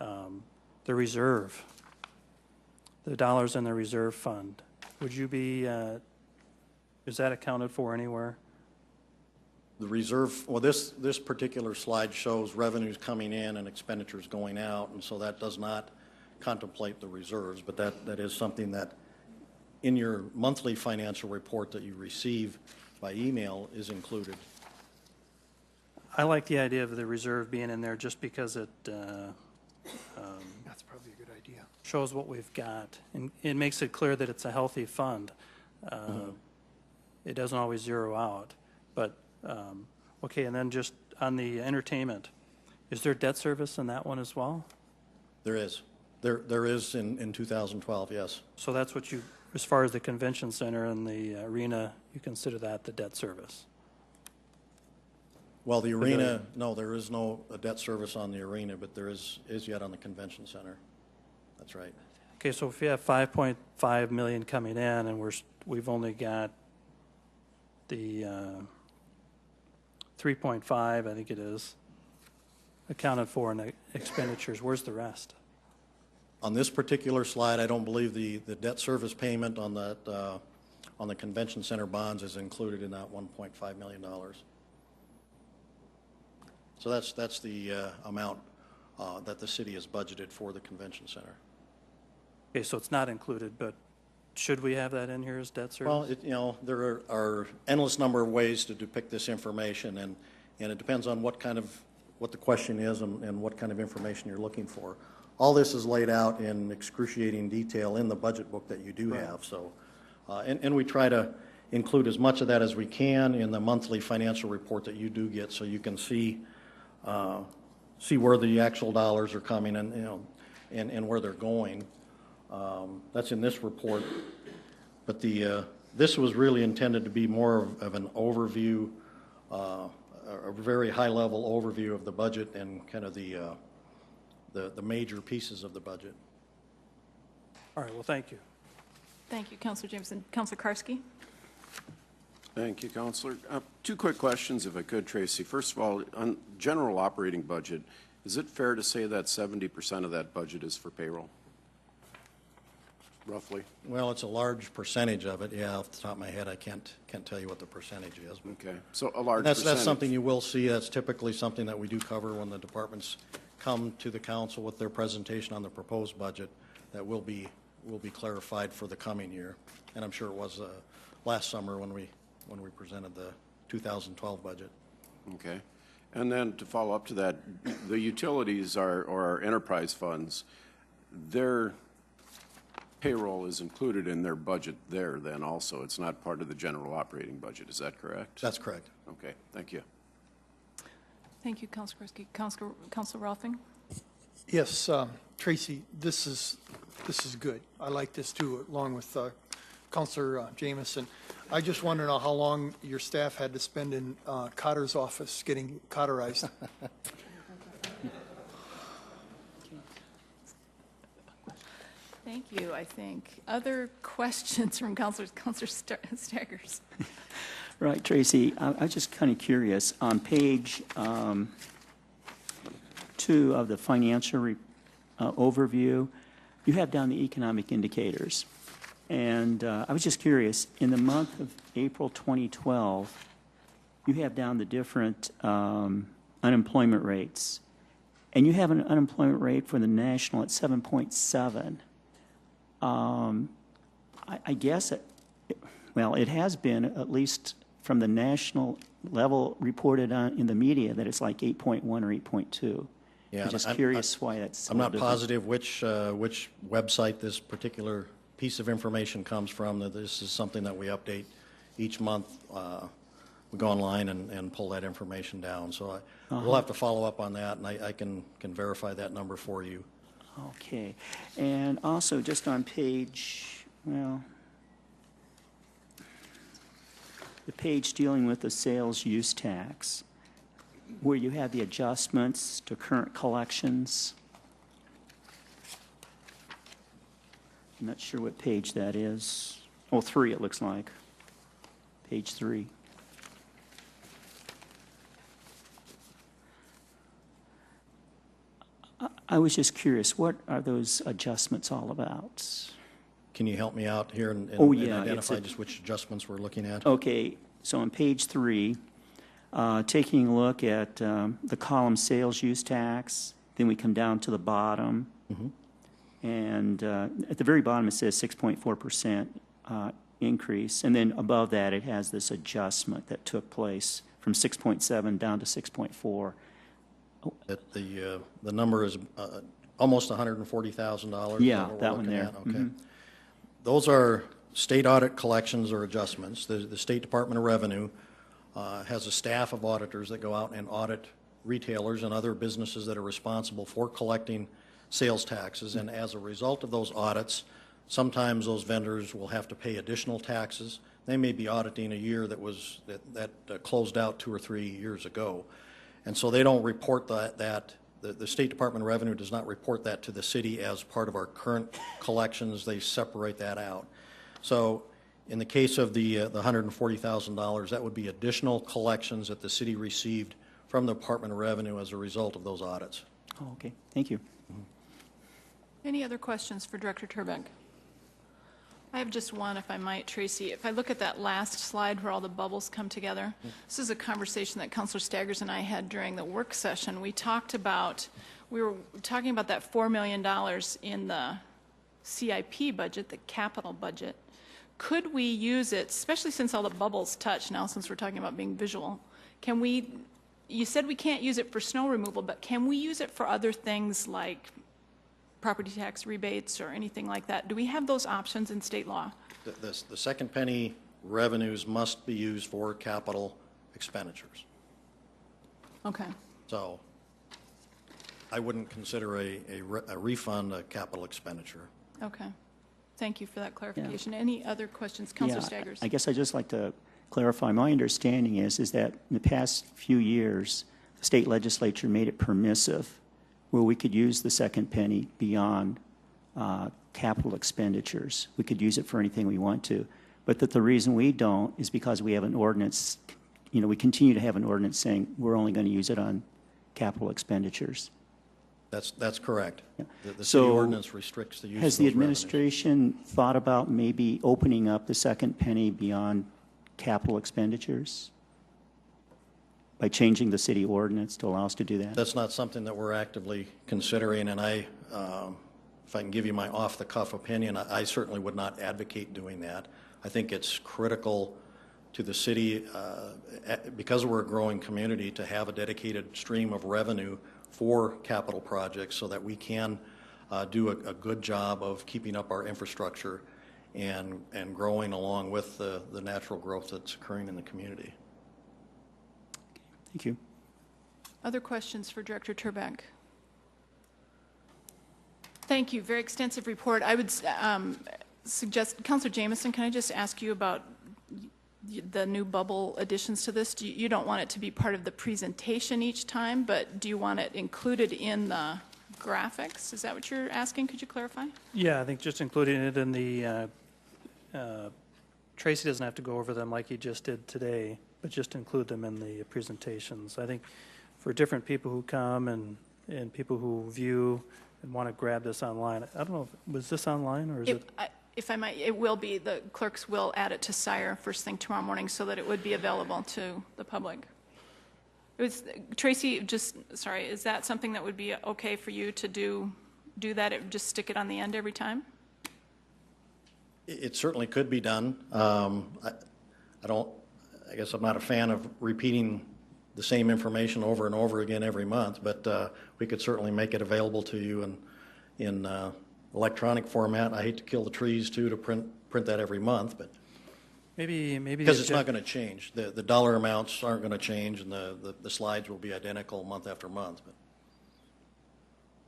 the reserve, the dollars in the reserve fund. Would you be, is that accounted for anywhere? The reserve, well, this particular slide shows revenues coming in and expenditures going out, and so that does not contemplate the reserves, but that is something that in your monthly financial report that you receive by email is included. I like the idea of the reserve being in there just because it That's probably a good idea. shows what we've got, and it makes it clear that it's a healthy fund. It doesn't always zero out, but okay. And then just on the entertainment, is there debt service in that one as well? There is. There is in 2012, yes. So that's what you, as far as the convention center and the arena, you consider that the debt service? Well, the arena, no, there is no debt service on the arena, but there is yet on the convention center. That's right. Okay, so if you have 5.5 million coming in, and we've only got the 3.5, I think it is, accounted for in the expenditures, where's the rest? On this particular slide, I don't believe the debt service payment on on the convention center bonds is included in that $1.5 million. So that's the amount that the city has budgeted for the convention center. Okay, so it's not included, but should we have that in here as debt service? Well, you know, there are endless number of ways to depict this information, and it depends on what the question is and what kind of information you're looking for. All this is laid out in excruciating detail in the budget book that you do have. So, and we try to include as much of that as we can in the monthly financial report that you do get, so you can see where the actual dollars are coming and, you know, and where they're going. That's in this report, but this was really intended to be more of an overview, a very high-level overview of the budget and kind of the major pieces of the budget. All right, well, thank you. Thank you, Councilor Jameson. Councilor Karski? Thank you, Councilor. Two quick questions, if I could, Tracy. First of all, on general operating budget, is it fair to say that 70% of that budget is for payroll? Roughly? Well, it's a large percentage of it. Yeah, off the top of my head, I can't tell you what the percentage is. Okay, so a large That's percentage. something you will see. That's typically something that we do cover when the departments come to the council with their presentation on the proposed budget. That will be clarified for the coming year, and I'm sure it was last summer when we presented the 2012 budget. Okay, and then to follow up to that, the utilities or our enterprise funds, their payroll is included in their budget there then also. It's not part of the general operating budget. Is that correct? That's correct. Okay, thank you. Thank you, Councilor Karski. Councilor Rothing? Yes, Tracy, this is good. I like this too, along with Councilor Jameson. I just want to know how long your staff had to spend in Cotter's office getting cotterized. Thank you, I think. Other questions from Councilor Staggers? Right, Tracy, I was just kind of curious. On page 2 of the financial overview, you have down the economic indicators. And I was just curious, in the month of April 2012, you have down the different unemployment rates. And you have an unemployment rate for the national at 7.7. I guess, it has been, at least from the national level, reported on in the media that it's like 8.1 or 8.2. Yeah, I'm just curious why that's. I'm not positive which website this particular piece of information comes from. That this is something that we update each month. We go online and pull that information down. So we'll have to follow up on that, and I can verify that number for you. Okay, and also just on page, the page dealing with the sales use tax, where you have the adjustments to current collections. I'm not sure what page that is. Oh, 3 it looks like. Page 3. I was just curious, what are those adjustments all about? Can you help me out here and identify just which adjustments we're looking at? Okay, so on page 3, taking a look at the column sales use tax, then we come down to the bottom, and at the very bottom it says 6.4% increase, and then above that it has this adjustment that took place from 6.7 down to 6.4. That the number is almost $140,000. Yeah, that one there. Okay. Those are state audit collections or adjustments. The State Department of Revenue has a staff of auditors that go out and audit retailers and other businesses that are responsible for collecting sales taxes. And as a result of those audits, sometimes those vendors will have to pay additional taxes. They may be auditing a year that closed out 2 or 3 years ago. And so they don't report that. The State Department of Revenue does not report that to the city as part of our current collections. They separate that out. So in the case of the $140,000, that would be additional collections that the city received from the Department of Revenue as a result of those audits. Oh, okay, thank you. Any other questions for Director Turbeck? I have just one, if I might, Tracy. If I look at that last slide where all the bubbles come together, this is a conversation that Councilor Staggers and I had during the work session. We were talking about that $4 million in the CIP budget, the capital budget. Could we use it, especially since all the bubbles touch now, since we're talking about being visual, you said we can't use it for snow removal, but can we use it for other things like property tax rebates or anything like that? Do we have those options in state law? The second penny revenues must be used for capital expenditures. Okay. So I wouldn't consider a refund a capital expenditure. Okay. Thank you for that clarification. Any other questions? Councilor Staggers. I guess I'd just like to clarify. My understanding is that in the past few years, the state legislature made it permissive where we could use the second penny beyond capital expenditures. We could use it for anything we want to. But that the reason we don't is because we have an ordinance, we continue to have an ordinance saying we're only going to use it on capital expenditures. That's correct. Yeah. The city ordinance restricts the use of Has those the administration thought about maybe opening up the second penny beyond capital expenditures by changing the city ordinance to allow us to do that? That's not something that we're actively considering, and if I can give you my off-the-cuff opinion, I certainly would not advocate doing that. I think it's critical to the city, because we're a growing community, to have a dedicated stream of revenue for capital projects so that we can do a good job of keeping up our infrastructure and growing along with the natural growth that's occurring in the community. Thank you. Other questions for Director Turbeck? Thank you. Very extensive report. I would suggest, Councilor Jamison, can I just ask you about the new bubble additions to this? You don't want it to be part of the presentation each time, but do you want it included in the graphics? Is that what you're asking? Could you clarify? Yeah, I think just including it in the, Tracy doesn't have to go over them like he just did today, but just include them in the presentations. I think for different people who come and people who view and want to grab this online, I don't know, was this online or is it? If I might, it will be. The clerks will add it to SIRE first thing tomorrow morning so that it would be available to the public. It was, Tracy, sorry, is that something that would be okay for you to do that, just stick it on the end every time? It certainly could be done. I guess I'm not a fan of repeating the same information over and over again every month, but we could certainly make it available to you in electronic format. I hate to kill the trees too to print that every month, but maybe because it's not going to change. The dollar amounts aren't going to change, and the slides will be identical month after month. But.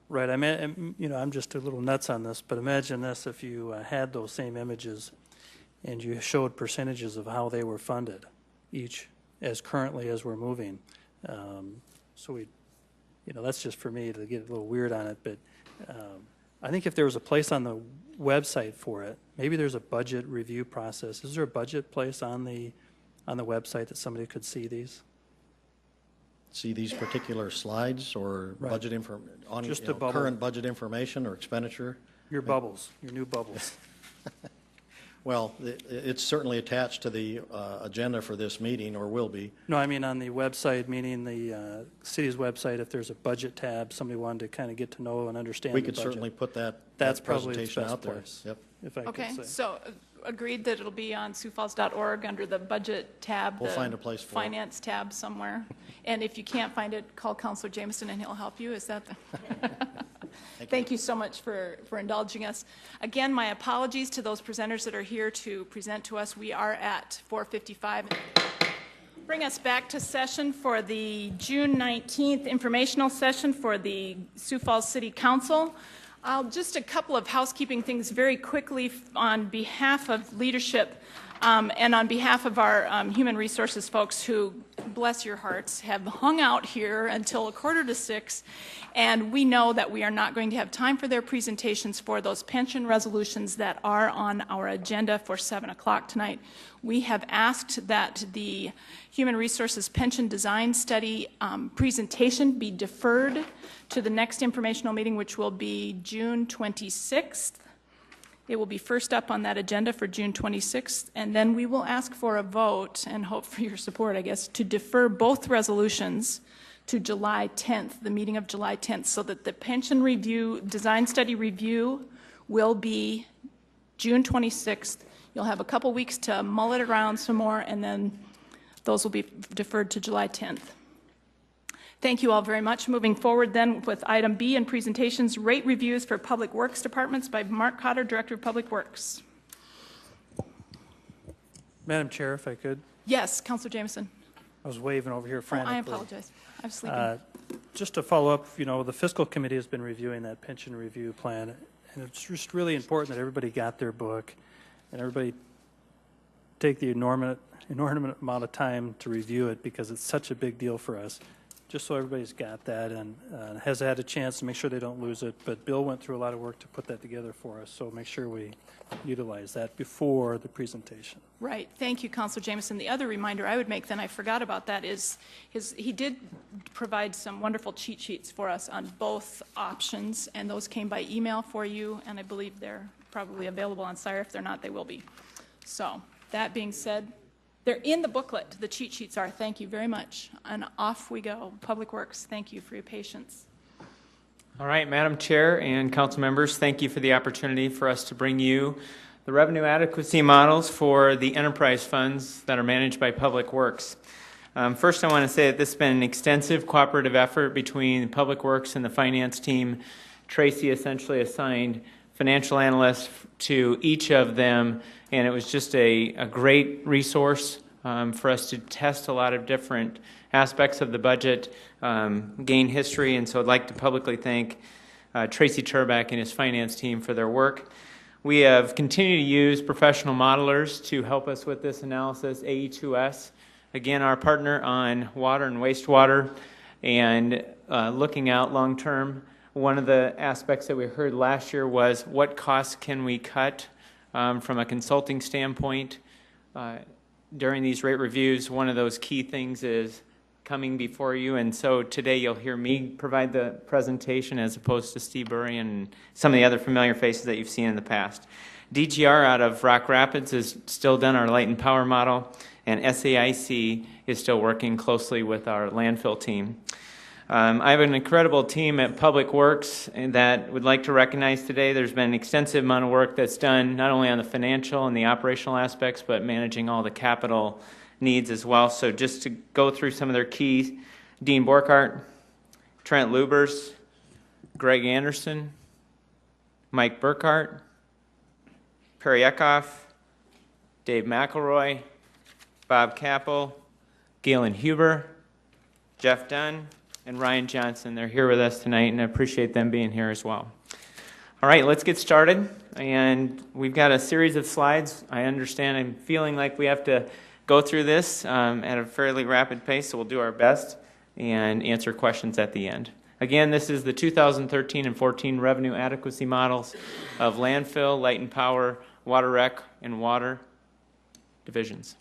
Right. I mean, I'm just a little nuts on this, but imagine this: if you had those same images and you showed percentages of how they were funded, each as currently as we're moving. So we, that's just for me to get a little weird on it, but. I think if there was a place on the website for it, maybe there's a budget review process. Is there a budget place on the website that somebody could see these? See these particular slides or right. Budget information on just current budget information or expenditure? Your bubbles, your new bubbles. Well, it's certainly attached to the agenda for this meeting, or will be. No, I mean on the website, meaning the city's website, if there's a budget tab, somebody wanted to kind of get to know and understand We the could budget. certainly put that probably presentation the best out there. place, Yep. if I Okay, could say. so agreed that it'll be on siouxfalls.org under the budget tab, We'll the find a place for it. finance tab somewhere. And if you can't find it, call Councilor Jamison and he'll help you. Is that the... Thank you so much for indulging us. Again, my apologies to those presenters that are here to present to us. We are at 4:55. Bring us back to session for the June 19th informational session for the Sioux Falls City Council. Just a couple of housekeeping things very quickly on behalf of leadership and on behalf of our human resources folks who, bless your hearts, have hung out here until 5:45, and we know that we are not going to have time for their presentations for those pension resolutions that are on our agenda for 7 o'clock tonight. We have asked that the Human Resources Pension Design Study presentation be deferred to the next informational meeting, which will be June 26th. It will be first up on that agenda for June 26th, and then we will ask for a vote and hope for your support, I guess, to defer both resolutions to July 10th, the meeting of July 10th, so that the pension review, design study review will be June 26th. You'll have a couple weeks to mull it around some more, and then those will be deferred to July 10th. Thank you all very much. Moving forward then with item B in presentations, rate reviews for public works departments by Mark Cotter, Director of Public Works. Madam Chair, if I could. Yes, Councilor Jameson. I was waving over here Oh, frantically. I apologize. I was sleeping. Just to follow up, the fiscal committee has been reviewing that pension review plan, and it's just really important that everybody got their book and everybody take the inordinate amount of time to review it, because it's such a big deal for us. Just so everybody's got that and has had a chance to make sure they don't lose it. But Bill went through a lot of work to put that together for us, so make sure we utilize that before the presentation. Right. Thank you, Councilor Jameson. The other reminder I would make, then I forgot about that, is he did provide some wonderful cheat sheets for us on both options, and those came by email for you, and I believe they're probably available on SIRE. If they're not, they will be. So that being said, they're in the booklet. The cheat sheets are. Thank you very much. And off we go. Public Works, thank you for your patience. All right, Madam Chair and council members, thank you for the opportunity for us to bring you the revenue adequacy models for the enterprise funds that are managed by Public Works. First, I want to say that this has been an extensive cooperative effort between Public Works and the finance team. Tracy essentially assigned financial analysts to each of them, and it was just a great resource for us to test a lot of different aspects of the budget, gain history, and so I'd like to publicly thank Tracy Turback and his finance team for their work. We have continued to use professional modelers to help us with this analysis, AE2S, again, our partner on water and wastewater, and looking out long term. One of the aspects that we heard last year was what costs can we cut from a consulting standpoint during these rate reviews. One of those key things is coming before you, and so today you'll hear me provide the presentation as opposed to Steve Burry and some of the other familiar faces that you've seen in the past. DGR out of Rock Rapids has still done our light and power model, and SAIC is still working closely with our landfill team. I have an incredible team at Public Works that would like to recognize today. There's been an extensive amount of work that's done not only on the financial and the operational aspects, but managing all the capital needs as well. So just to go through some of their keys: Dean Borkart, Trent Lubers, Greg Anderson, Mike Burkhart, Perry Eckhoff, Dave McElroy, Bob Capel, Galen Huber, Jeff Dunn, and Ryan Johnson. They're here with us tonight, and I appreciate them being here as well. All right, let's get started. And we've got a series of slides. I understand I'm feeling like we have to go through this at a fairly rapid pace, so we'll do our best and answer questions at the end. Again, this is the 2013 and 14 revenue adequacy models of landfill, light and power, water rec, and water divisions.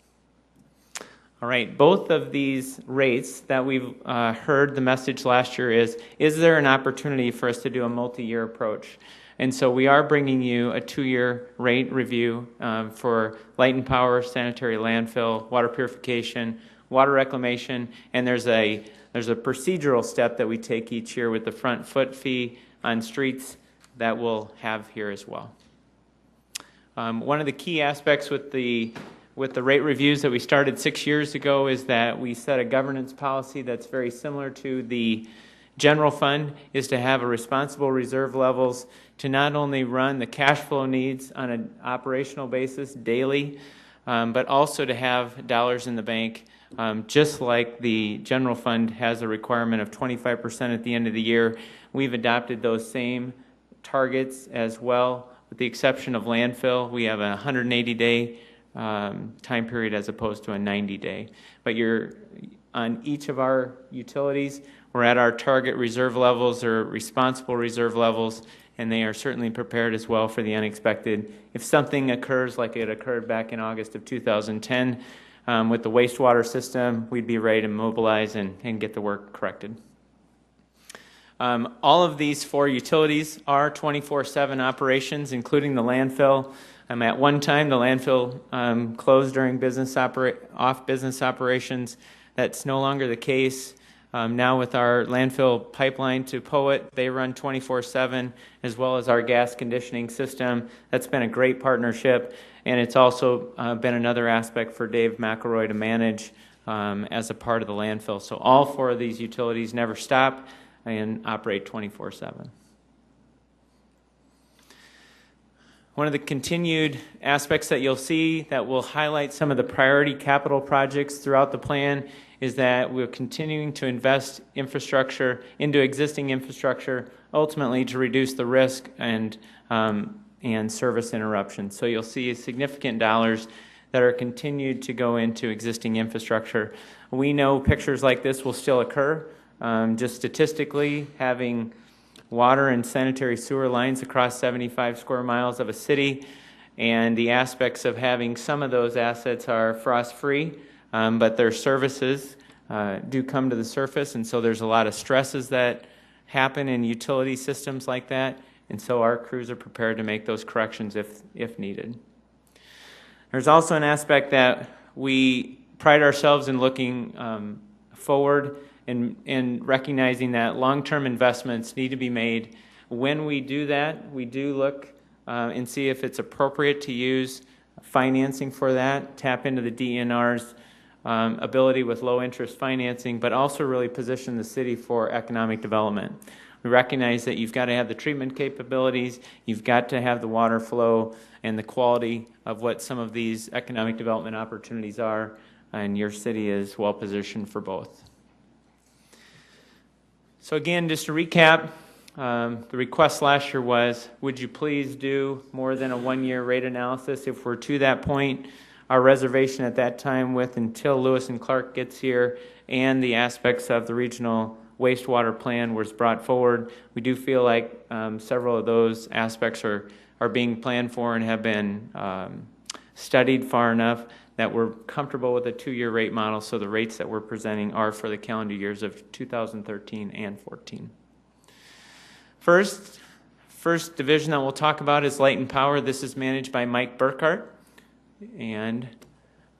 All right, both of these rates that we've heard the message last year is there an opportunity for us to do a multi-year approach? And so we are bringing you a 2-year rate review for light and power, sanitary landfill, water purification, water reclamation, and there's a procedural step that we take each year with the front foot fee on streets that we'll have here as well. One of the key aspects with the rate reviews that we started 6 years ago is that we set a governance policy that's very similar to the general fund, is to have a responsible reserve levels to not only run the cash flow needs on an operational basis daily, but also to have dollars in the bank, just like the general fund has a requirement of 25% at the end of the year. We've adopted those same targets as well, with the exception of landfill. We have a 180-day time period as opposed to a 90-day. But on each of our utilities, we're at our target reserve levels or responsible reserve levels, and they are certainly prepared as well for the unexpected. If something occurs like it occurred back in August of 2010 with the wastewater system, we'd be ready to mobilize and get the work corrected. All of these 4 utilities are 24/7 operations, including the landfill. At one time, the landfill closed during off-business operations. That's no longer the case. Now with our landfill pipeline to Poet, they run 24/7, as well as our gas conditioning system. That's been a great partnership, and it's also been another aspect for Dave McElroy to manage as a part of the landfill. So all 4 of these utilities never stop and operate 24/7. One of the continued aspects that you'll see that will highlight some of the priority capital projects throughout the plan is that we're continuing to invest into existing infrastructure, ultimately to reduce the risk and service interruptions. So you'll see significant dollars that are continued to go into existing infrastructure. We know pictures like this will still occur. Just statistically, having water and sanitary sewer lines across 75 square miles of a city, and the aspects of having some of those assets are frost-free, but their services do come to the surface, and so there's a lot of stresses that happen in utility systems like that, and so our crews are prepared to make those corrections if needed. There's also an aspect that we pride ourselves in looking forward and recognizing that long-term investments need to be made. When we do that, we do look and see if it's appropriate to use financing for that, tap into the DNR's ability with low-interest financing, but also really position the city for economic development. We recognize that you've got to have the treatment capabilities, you've got to have the water flow and the quality of what some of these economic development opportunities are, and your city is well positioned for both. So again, just to recap, the request last year was, would you please do more than a 1-year rate analysis? If we're to that point, our reservation at that time with until Lewis and Clark gets here and the aspects of the regional wastewater plan was brought forward. We do feel like several of those aspects are being planned for and have been studied far enough that we're comfortable with a 2-year rate model, so the rates that we're presenting are for the calendar years of 2013 and 14. First division that we'll talk about is Light and Power. This is managed by Mike Burkhart. And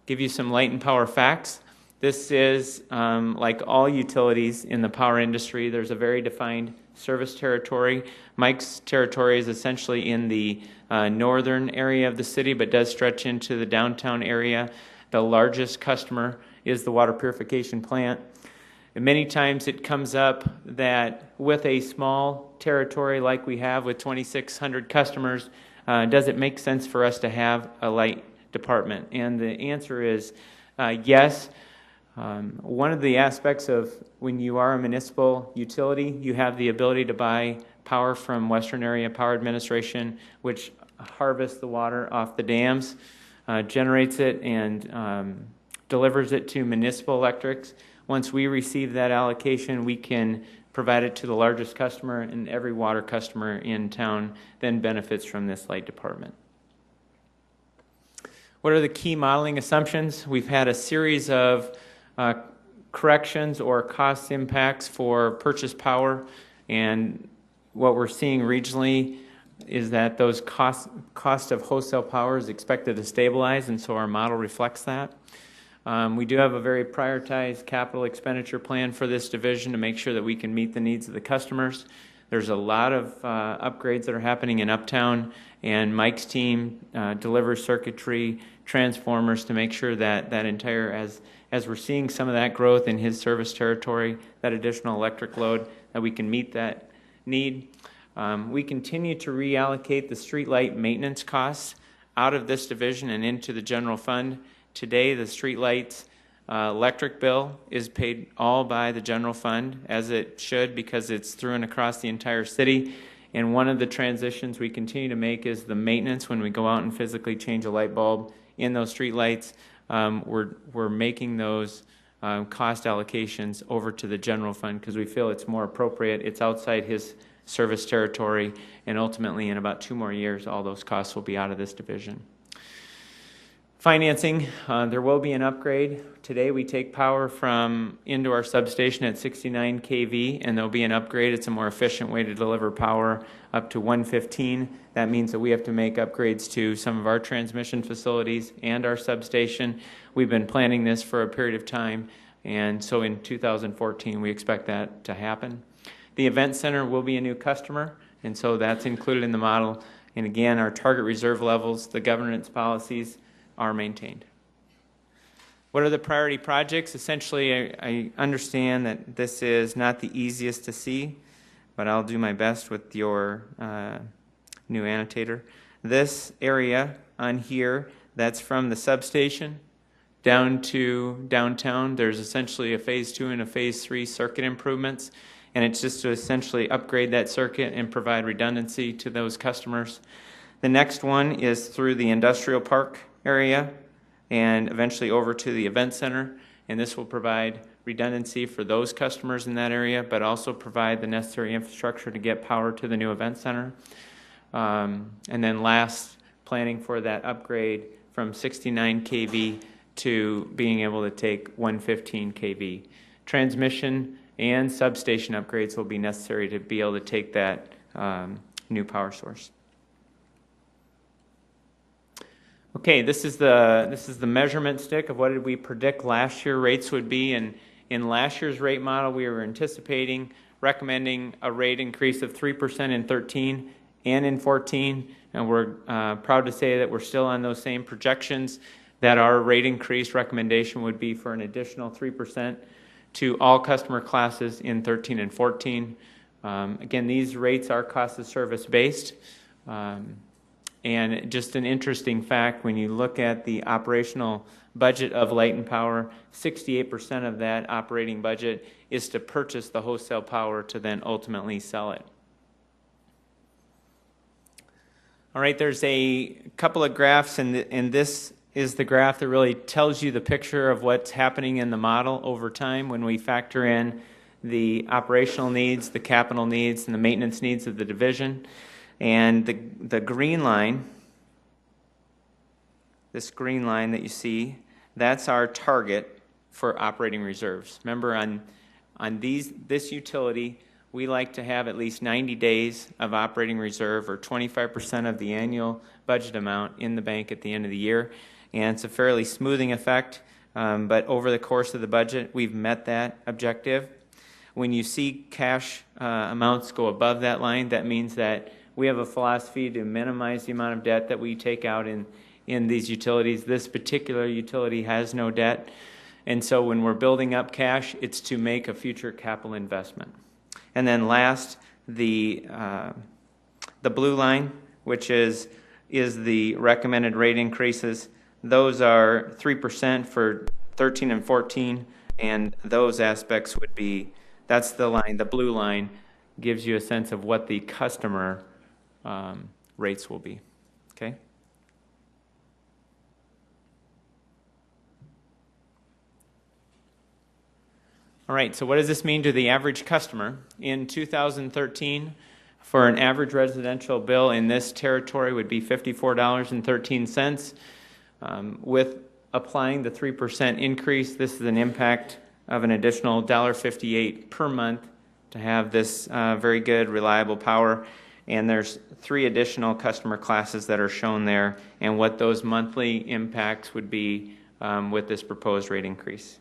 give you some light and power facts. This is, like all utilities in the power industry, there's a very defined service territory. Mike's territory is essentially in the northern area of the city, but does stretch into the downtown area. The largest customer is the water purification plant. And many times it comes up that with a small territory like we have with 2,600 customers, does it make sense for us to have a light department? And the answer is yes. One of the aspects of when you are a municipal utility, you have the ability to buy power from Western Area Power Administration, which harvests the water off the dams, generates it, and delivers it to municipal electrics. Once we receive that allocation, we can provide it to the largest customer, and every water customer in town then benefits from this light department. What are the key modeling assumptions? We've had a series of corrections or cost impacts for purchase power, and what we're seeing regionally is that those cost of wholesale power is expected to stabilize, and so our model reflects that. We do have a very prioritized capital expenditure plan for this division to make sure that we can meet the needs of the customers. There's a lot of upgrades that are happening in Uptown, and Mike's team delivers circuitry, transformers to make sure that that entire, as we're seeing some of that growth in his service territory, that additional electric load, that we can meet that need. We continue to reallocate the streetlight maintenance costs out of this division and into the general fund. Today, the streetlights electric bill is paid all by the general fund, as it should, because it's through and across the entire city. And one of the transitions we continue to make is the maintenance. When we go out and physically change a light bulb in those streetlights, we're making those cost allocations over to the general fund because we feel it's more appropriate. It's outside his service territory, and ultimately in about 2 more years, all those costs will be out of this division. Financing, there will be an upgrade. Today we take power into our substation at 69 kV, and there'll be an upgrade. It's a more efficient way to deliver power up to 115. That means that we have to make upgrades to some of our transmission facilities and our substation. We've been planning this for a period of time, and so in 2014 we expect that to happen. The event center will be a new customer, and so that's included in the model. And again, our target reserve levels, the governance policies, are maintained. What are the priority projects? Essentially, I understand that this is not the easiest to see, but I'll do my best with your new annotator. This area on here, that's from the substation down to downtown. There's essentially a phase 2 and a phase 3 circuit improvements, and it's just to essentially upgrade that circuit and provide redundancy to those customers. The next one is through the industrial park area and eventually over to the event center, and this will provide redundancy for those customers in that area, but also provide the necessary infrastructure to get power to the new event center. And then last, planning for that upgrade from 69 kV to being able to take 115 kV. Transmission and substation upgrades will be necessary to be able to take that new power source. Okay, this is the measurement stick of what did we predict last year rates would be. And in last year's rate model, we were recommending a rate increase of 3% in 13 and in 14. And we're proud to say that we're still on those same projections, that our rate increase recommendation would be for an additional 3% to all customer classes in 13 and 14. Again, these rates are cost of service based. And just an interesting fact, when you look at the operational budget of Light and Power, 68% of that operating budget is to purchase the wholesale power to then ultimately sell it. All right, there's a couple of graphs, and this is the graph that really tells you the picture of what's happening in the model over time when we factor in the operational needs, the capital needs, and the maintenance needs of the division. And the green line, this green line that you see, that's our target for operating reserves. Remember, on this utility, we like to have at least 90 days of operating reserve, or 25% of the annual budget amount in the bank at the end of the year. And it's a fairly smoothing effect, but over the course of the budget, we've met that objective. When you see cash amounts go above that line, that means that we have a philosophy to minimize the amount of debt that we take out in these utilities. This particular utility has no debt, and so when we're building up cash, it's to make a future capital investment. And then last, the blue line, which is the recommended rate increases. Those are 3% for 13 and 14, and those aspects would be, that's the line, the blue line gives you a sense of what the customer rates will be. Okay? All right, so what does this mean to the average customer? In 2013, for an average residential bill in this territory would be $54.13. With applying the 3% increase, this is an impact of an additional $1.58 per month to have this very good, reliable power. And there's 3 additional customer classes that are shown there and what those monthly impacts would be with this proposed rate increase.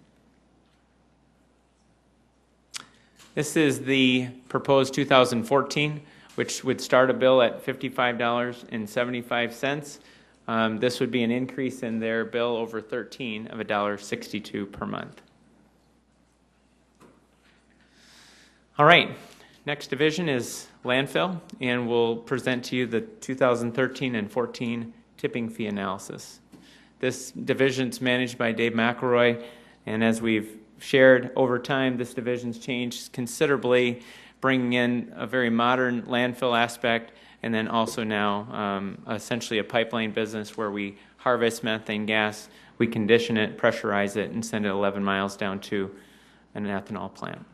This is the proposed 2014, which would start a bill at $55.75. This would be an increase in their bill over 13 of $1.62 per month. All right. Next division is landfill, and we'll present to you the 2013 and 14 tipping fee analysis. This division's managed by Dave McElroy, and as we've shared over time, this division's changed considerably, bringing in a very modern landfill aspect, and then also now essentially a pipeline business where we harvest methane gas, we condition it, pressurize it, and send it 11 miles down to an ethanol plant.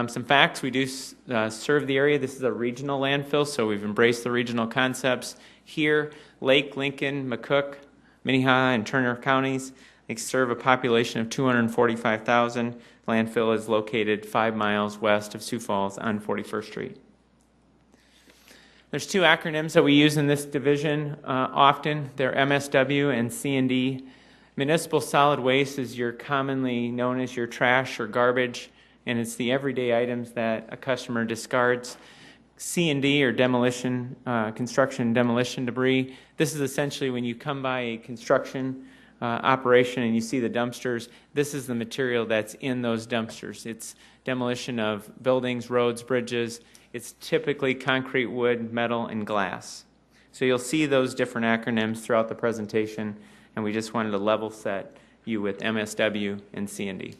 Some facts, we do serve the area. This is a regional landfill, so we've embraced the regional concepts here. Lake, Lincoln, McCook, Minnehaha and Turner counties. They serve a population of 245,000. Landfill is located 5 miles west of Sioux Falls on 41st Street. There's two acronyms that we use in this division often. They're MSW and C&D. Municipal solid waste is your commonly known as your trash or garbage, and it's the everyday items that a customer discards. C&D or demolition, construction and demolition debris. This is essentially when you come by a construction operation and you see the dumpsters, this is the material that's in those dumpsters. It's demolition of buildings, roads, bridges. It's typically concrete, wood, metal, and glass. So you'll see those different acronyms throughout the presentation, and we just wanted to level set you with MSW and C&D.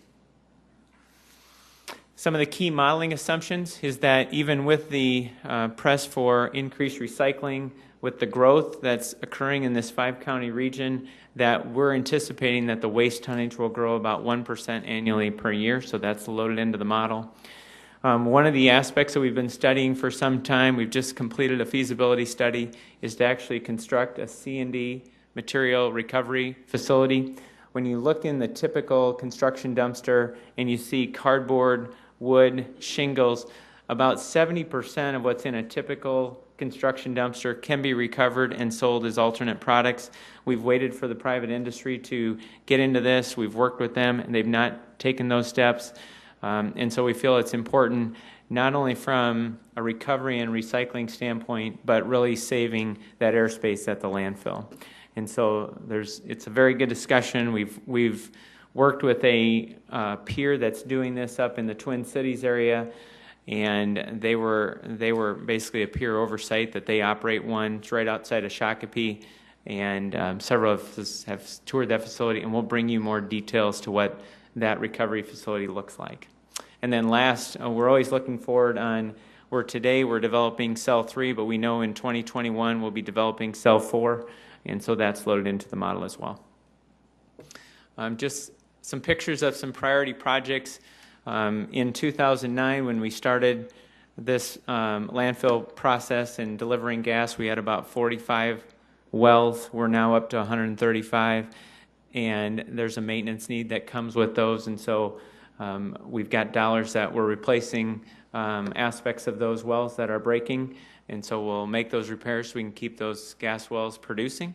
Some of the key modeling assumptions is that even with the press for increased recycling, with the growth that's occurring in this 5-county region, that we're anticipating that the waste tonnage will grow about 1% annually per year, so that's loaded into the model. One of the aspects that we've been studying for some time, we've just completed a feasibility study, is to actually construct a C&D material recovery facility. When you look in the typical construction dumpster and you see cardboard, wood, shingles, about 70% of what's in a typical construction dumpster can be recovered and sold as alternate products. We've waited for the private industry to get into this. We've worked with them, and they've not taken those steps. And so we feel it's important not only from a recovery and recycling standpoint, but really saving that airspace at the landfill. And so it's a very good discussion. We've worked with a peer that's doing this up in the Twin Cities area, and they were basically a peer oversight that they operate one. It's right outside of Shakopee, and several of us have toured that facility, and we'll bring you more details to what that recovery facility looks like. And then last, we're always looking forward on where today we're developing cell 3, but we know in 2021 we'll be developing cell 4, and so that's loaded into the model as well. Just some pictures of some priority projects. In 2009, when we started this landfill process and delivering gas, we had about 45 wells. We're now up to 135, and there's a maintenance need that comes with those, and so we've got dollars that we're replacing aspects of those wells that are breaking, and so we'll make those repairs so we can keep those gas wells producing.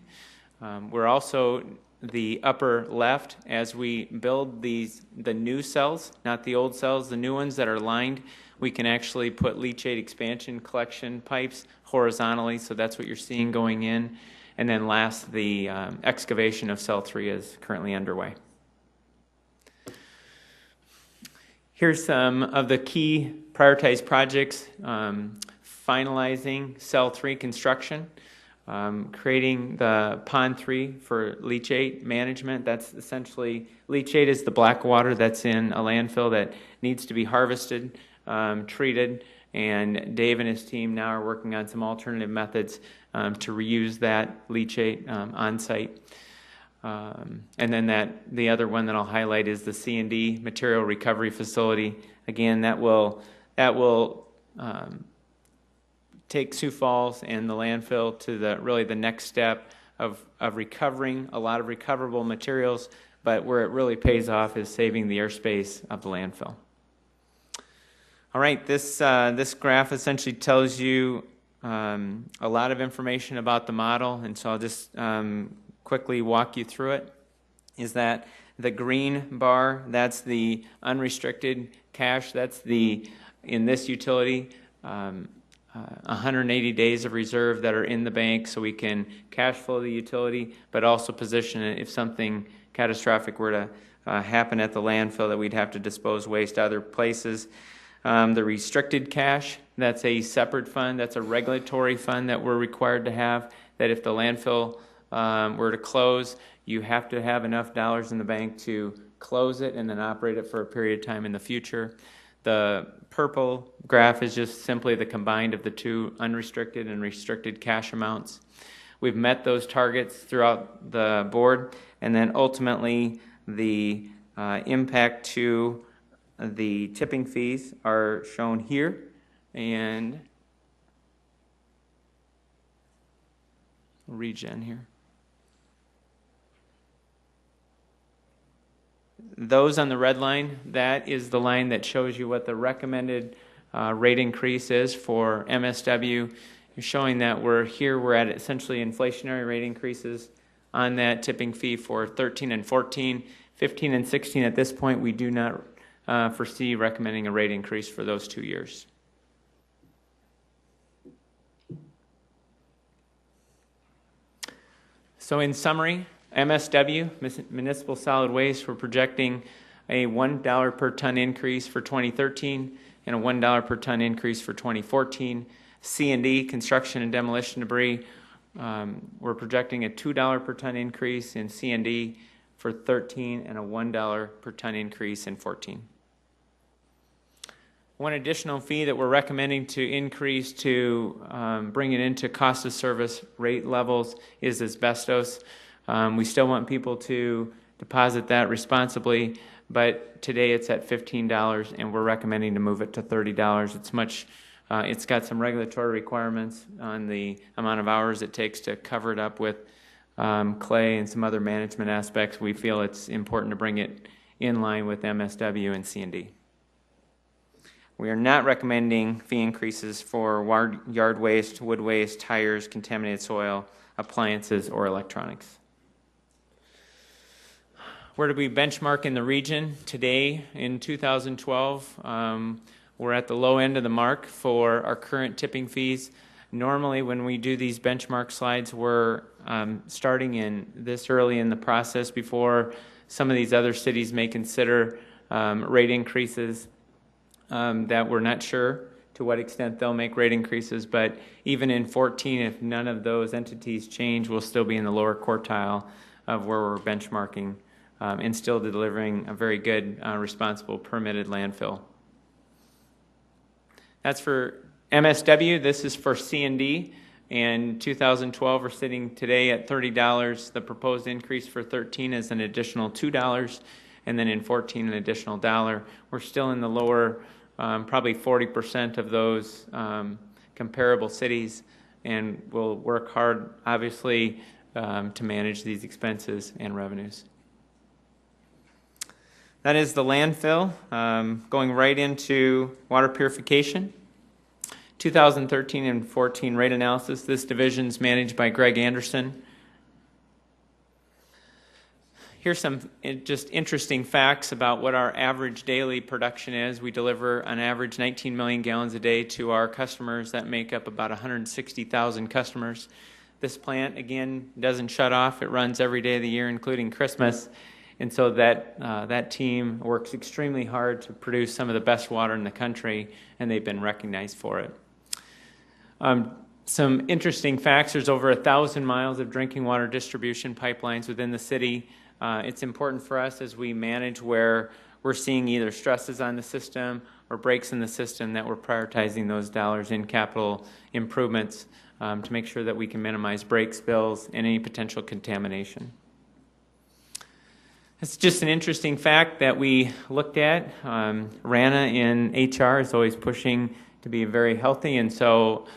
We're also the upper left, as we build the new cells, not the old cells, the new ones that are lined, we can actually put leachate expansion collection pipes horizontally, so that's what you're seeing going in. And then last, the excavation of cell 3 is currently underway. Here's some of the key prioritized projects. Finalizing cell 3 construction. Creating the pond 3 for leachate management. That's essentially, leachate is the black water that's in a landfill that needs to be harvested, treated, and Dave and his team now are working on some alternative methods to reuse that leachate on site. And then the other one that I'll highlight is the C&D material recovery facility. Again, that will take Sioux Falls and the landfill to the next step of recovering a lot of recoverable materials, but where it really pays off is saving the airspace of the landfill. All right, this graph essentially tells you a lot of information about the model, and so I'll just quickly walk you through it. Is that the green bar, that's the unrestricted cash, that's in this utility, 180 days of reserve that are in the bank so we can cash flow the utility, but also position it if something catastrophic were to happen at the landfill that we'd have to dispose waste other places. The restricted cash, that's a separate fund. That's a regulatory fund that we're required to have, that if the landfill were to close, you have to have enough dollars in the bank to close it and then operate it for a period of time in the future. The purple graph is just simply the combined of the two unrestricted and restricted cash amounts. We've met those targets throughout the board, and then ultimately the impact to the tipping fees are shown here, and regen here. Those on the red line, that is the line that shows you what the recommended rate increase is for MSW. You're showing that we're at essentially inflationary rate increases on that tipping fee for 13 and 14. 15 and 16 at this point, we do not foresee recommending a rate increase for those 2 years. So in summary, MSW, Municipal Solid Waste, we're projecting a $1 per ton increase for 2013 and a $1 per ton increase for 2014. C&D, construction and demolition debris, we're projecting a $2 per ton increase in C&D for 13 and a $1 per ton increase in 14. One additional fee that we're recommending to increase to bring it into cost of service rate levels is asbestos. We still want people to deposit that responsibly, but today it's at $15 and we're recommending to move it to $30. It's got some regulatory requirements on the amount of hours it takes to cover it up with clay and some other management aspects. We feel it's important to bring it in line with MSW and C&D. We are not recommending fee increases for yard waste, wood waste, tires, contaminated soil, appliances, or electronics. Where do we benchmark in the region? Today, in 2012, we're at the low end of the mark for our current tipping fees. Normally, when we do these benchmark slides, we're starting in this early in the process before some of these other cities may consider rate increases that we're not sure to what extent they'll make rate increases. But even in 14, if none of those entities change, we'll still be in the lower quartile of where we're benchmarking and still delivering a very good, responsible, permitted landfill. That's for MSW. This is for C&D. In 2012, we're sitting today at $30. The proposed increase for 13 is an additional $2, and then in 14, an additional $1. We're still in the lower, probably 40% of those comparable cities, and we'll work hard, obviously, to manage these expenses and revenues. That is the landfill, going right into water purification. 2013 and 14 rate analysis. This division is managed by Greg Anderson. Here's some just interesting facts about what our average daily production is. We deliver on average 19 million gallons a day to our customers. That make up about 160,000 customers. This plant, again, doesn't shut off. It runs every day of the year, including Christmas. And so that team works extremely hard to produce some of the best water in the country, and they've been recognized for it. Some interesting facts. There's over 1,000 miles of drinking water distribution pipelines within the city. It's important for us as we manage where we're seeing either stresses on the system or breaks in the system that we're prioritizing those dollars in capital improvements to make sure that we can minimize break spills and any potential contamination. It's just an interesting fact that we looked at. Rana in HR is always pushing to be very healthy, and so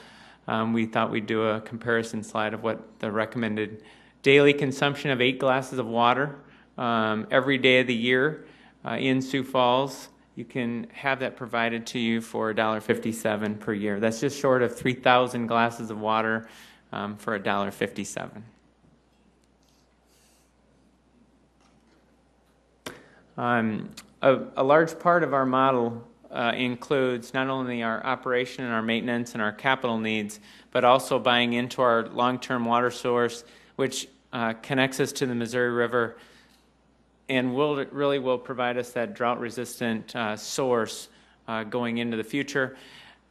we thought we'd do a comparison slide of what the recommended daily consumption of 8 glasses of water every day of the year in Sioux Falls. You can have that provided to you for $1.57 per year. That's just short of 3,000 glasses of water for $1.57. A large part of our model includes not only our operation and our maintenance and our capital needs, but also buying into our long-term water source, which connects us to the Missouri River and really will provide us that drought-resistant source going into the future.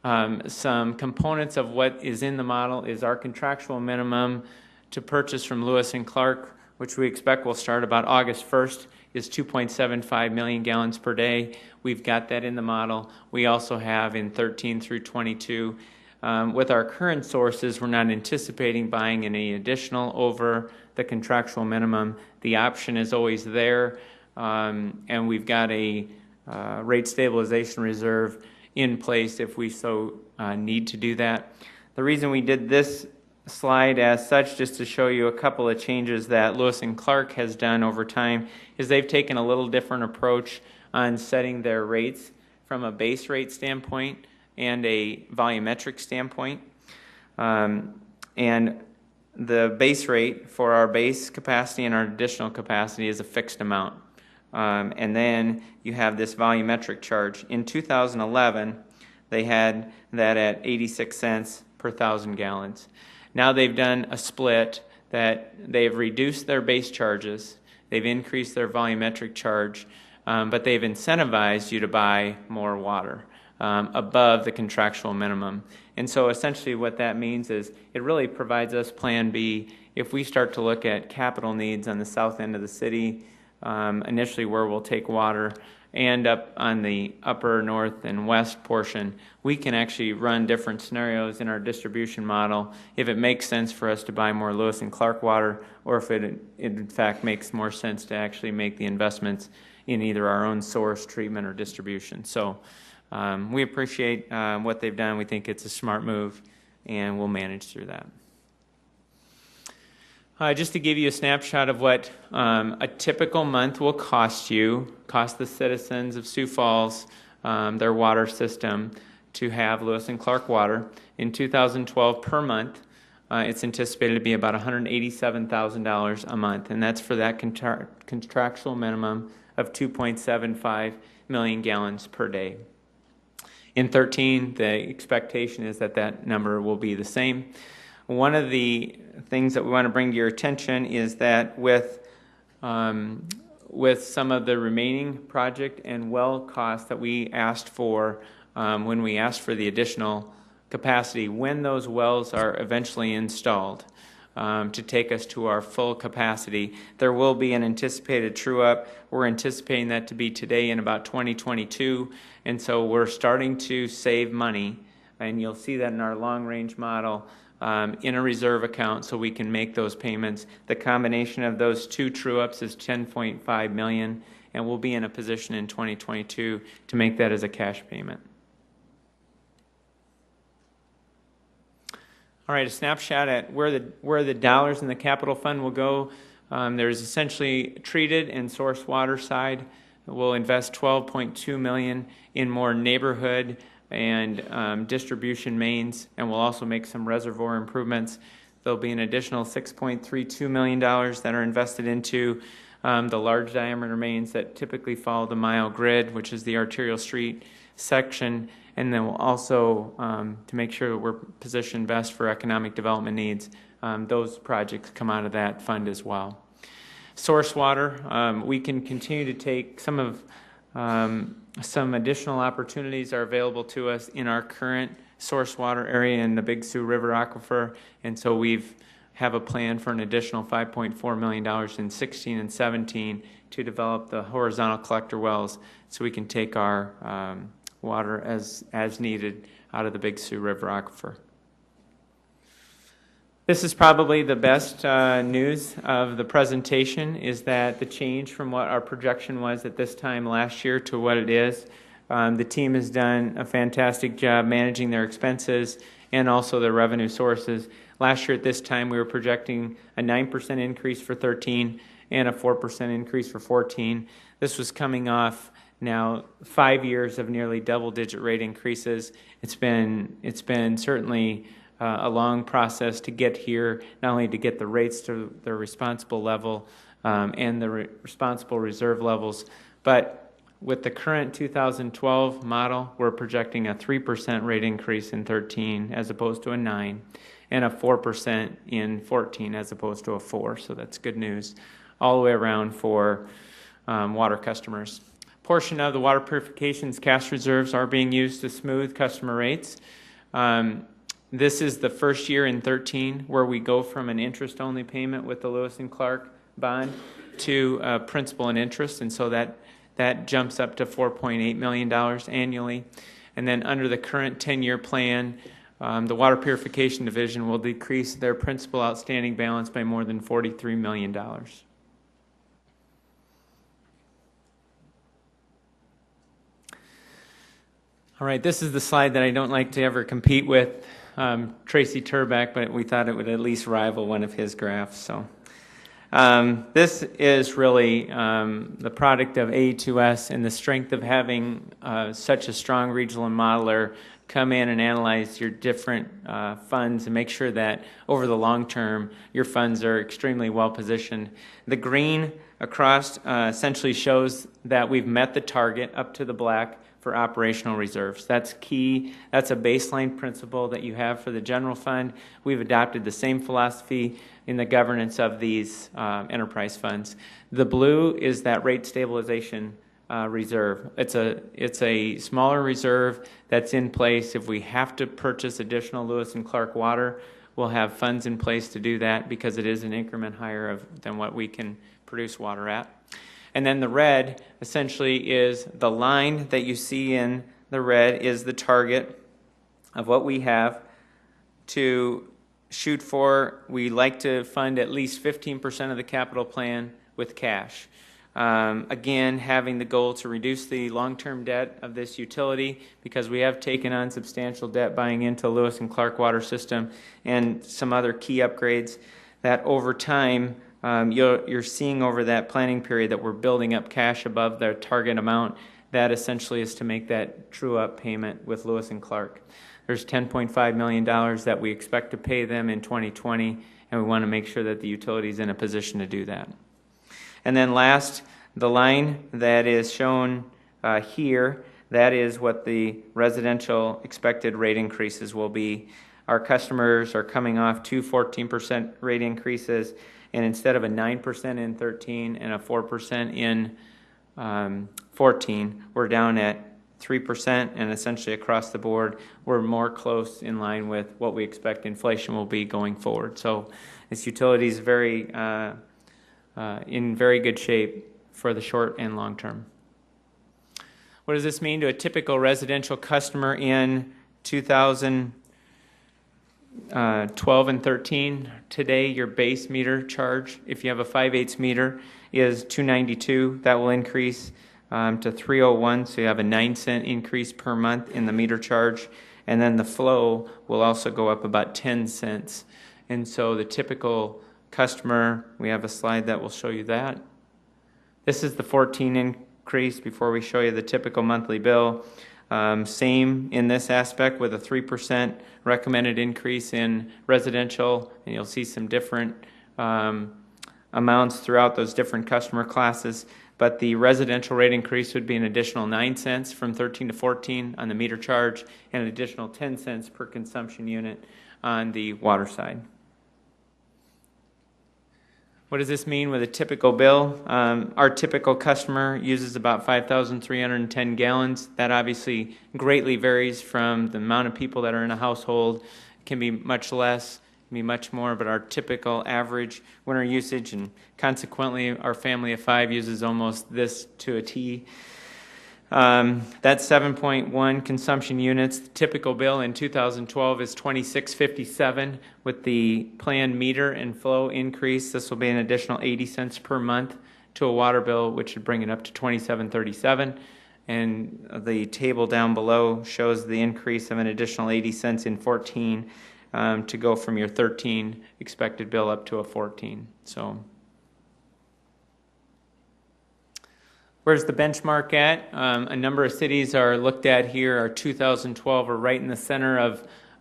Some components of what is in the model is our contractual minimum to purchase from Lewis and Clark, which we expect will start about August 1st, is 2.75 million gallons per day. We've got that in the model. We also have in 13 through 22. With our current sources, we're not anticipating buying any additional over the contractual minimum. The option is always there, and we've got a rate stabilization reserve in place if we so need to do that. The reason we did this slide as such, just to show you a couple of changes that Lewis and Clark has done over time, is they've taken a little different approach on setting their rates from a base rate standpoint and a volumetric standpoint. And the base rate for our base capacity and our additional capacity is a fixed amount. And then you have this volumetric charge. In 2011, they had that at 86 cents per 1,000 gallons. Now they've done a split that they've reduced their base charges, they've increased their volumetric charge, but they've incentivized you to buy more water above the contractual minimum. And so essentially what that means is it really provides us Plan B if we start to look at capital needs on the south end of the city, initially where we'll take water, and up on the upper north and west portion, we can actually run different scenarios in our distribution model if it makes sense for us to buy more Lewis and Clark water, or if it in fact makes more sense to actually make the investments in either our own source, treatment, or distribution. So we appreciate what they've done. We think it's a smart move, and we'll manage through that. Just to give you a snapshot of what a typical month will cost the citizens of Sioux Falls, their water system, to have Lewis and Clark water. In 2012 per month, it's anticipated to be about $187,000 a month, and that's for that contractual minimum of 2.75 million gallons per day. In 2013, the expectation is that that number will be the same. One of the things that we want to bring to your attention is that with some of the remaining project and well costs that we asked for when we asked for the additional capacity, when those wells are eventually installed to take us to our full capacity, there will be an anticipated true-up. We're anticipating that to be today in about 2022, and so we're starting to save money, and you'll see that in our long-range model, in a reserve account so we can make those payments. The combination of those two true-ups is $10.5 million, and we'll be in a position in 2022 to make that as a cash payment. All right, a snapshot at where the dollars in the capital fund will go. There's essentially treated and source water side. We'll invest $12.2 million in more neighborhood and distribution mains, and we'll also make some reservoir improvements. There'll be an additional $6.32 million that are invested into the large diameter mains that typically follow the mile grid, which is the arterial street section, and then we'll also, to make sure that we're positioned best for economic development needs, those projects come out of that fund as well. Source water, we can continue to take some additional opportunities are available to us in our current source water area in the Big Sioux River aquifer, and so we've have a plan for an additional $5.4 million in 16 and 17 to develop the horizontal collector wells so we can take our water as needed out of the Big Sioux River aquifer. This is probably the best news of the presentation, is that the change from what our projection was at this time last year to what it is. The team has done a fantastic job managing their expenses and also their revenue sources. Last year at this time we were projecting a 9% increase for 13 and a 4% increase for 14. This was coming off now 5 years of nearly double-digit rate increases. It's been certainly a long process to get here, not only to get the rates to their responsible level and the responsible reserve levels, but with the current 2012 model, we're projecting a 3% rate increase in 13 as opposed to a 9, and a 4% in 14 as opposed to a 4, so that's good news all the way around for water customers. Portion of the water purification's cash reserves are being used to smooth customer rates. This is the first year in 13 where we go from an interest-only payment with the Lewis and Clark bond to principal and interest, and so that jumps up to $4.8 million annually. And then under the current 10-year plan, the Water Purification Division will decrease their principal outstanding balance by more than $43 million. All right, this is the slide that I don't like to ever compete with Tracy Turback, but we thought it would at least rival one of his graphs. So this is really the product of A2S and the strength of having such a strong regional modeler come in and analyze your different funds and make sure that over the long term your funds are extremely well positioned. The green across essentially shows that we've met the target up to the black for operational reserves. That's key. That's a baseline principle that you have for the general fund. We've adopted the same philosophy in the governance of these enterprise funds. The blue is that rate stabilization reserve. It's a smaller reserve that's in place. If we have to purchase additional Lewis and Clark water, we'll have funds in place to do that because it is an increment higher than what we can produce water at. And then the red essentially is the line that you see in the red is the target of what we have to shoot for. We like to fund at least 15% of the capital plan with cash. Again, having the goal to reduce the long-term debt of this utility because we have taken on substantial debt buying into Lewis and Clark water system and some other key upgrades that over time you're seeing over that planning period that we're building up cash above their target amount. That essentially is to make that true-up payment with Lewis and Clark. There's $10.5 million that we expect to pay them in 2020, and we want to make sure that the utility is in a position to do that. And then last, the line that is shown here, that is what the residential expected rate increases will be. Our customers are coming off 2 14% rate increases, and instead of a 9% in 13 and a 4% in 14, we're down at 3%, and essentially across the board, we're more close in line with what we expect inflation will be going forward. So this utility is in very good shape for the short and long term. What does this mean to a typical residential customer in 2012 and 13? Today, your base meter charge, if you have a 5/8 meter, is $292. That will increase to $301, so you have a 9-cent increase per month in the meter charge. And then the flow will also go up about 10 cents. And so the typical customer, we have a slide that will show you that. This is the 14 increase before we show you the typical monthly bill. Same in this aspect with a 3% recommended increase in residential, and you'll see some different amounts throughout those different customer classes. But the residential rate increase would be an additional 9 cents from 13 to 14 on the meter charge, and an additional 10 cents per consumption unit on the water side. What does this mean with a typical bill? Our typical customer uses about 5,310 gallons. That obviously greatly varies from the amount of people that are in a household. It can be much less, it can be much more, but our typical average winter usage, and consequently our family of 5 uses almost this to a T. That's 7.1 consumption units. The typical bill in 2012 is $26.57. With the planned meter and flow increase, this will be an additional 80 cents per month to a water bill, which would bring it up to $27.37. And the table down below shows the increase of an additional 80 cents in 14 to go from your 13 expected bill up to a 14. So where's the benchmark at? A number of cities are looked at here. Our 2012 are right in the center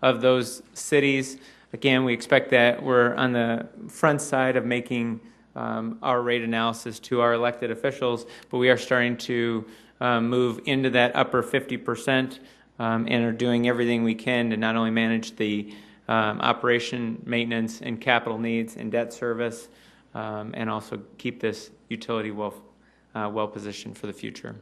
of those cities. Again, we expect that we're on the front side of making our rate analysis to our elected officials, but we are starting to move into that upper 50% and are doing everything we can to not only manage the operation, maintenance, and capital needs and debt service, and also keep this utility well positioned for the future.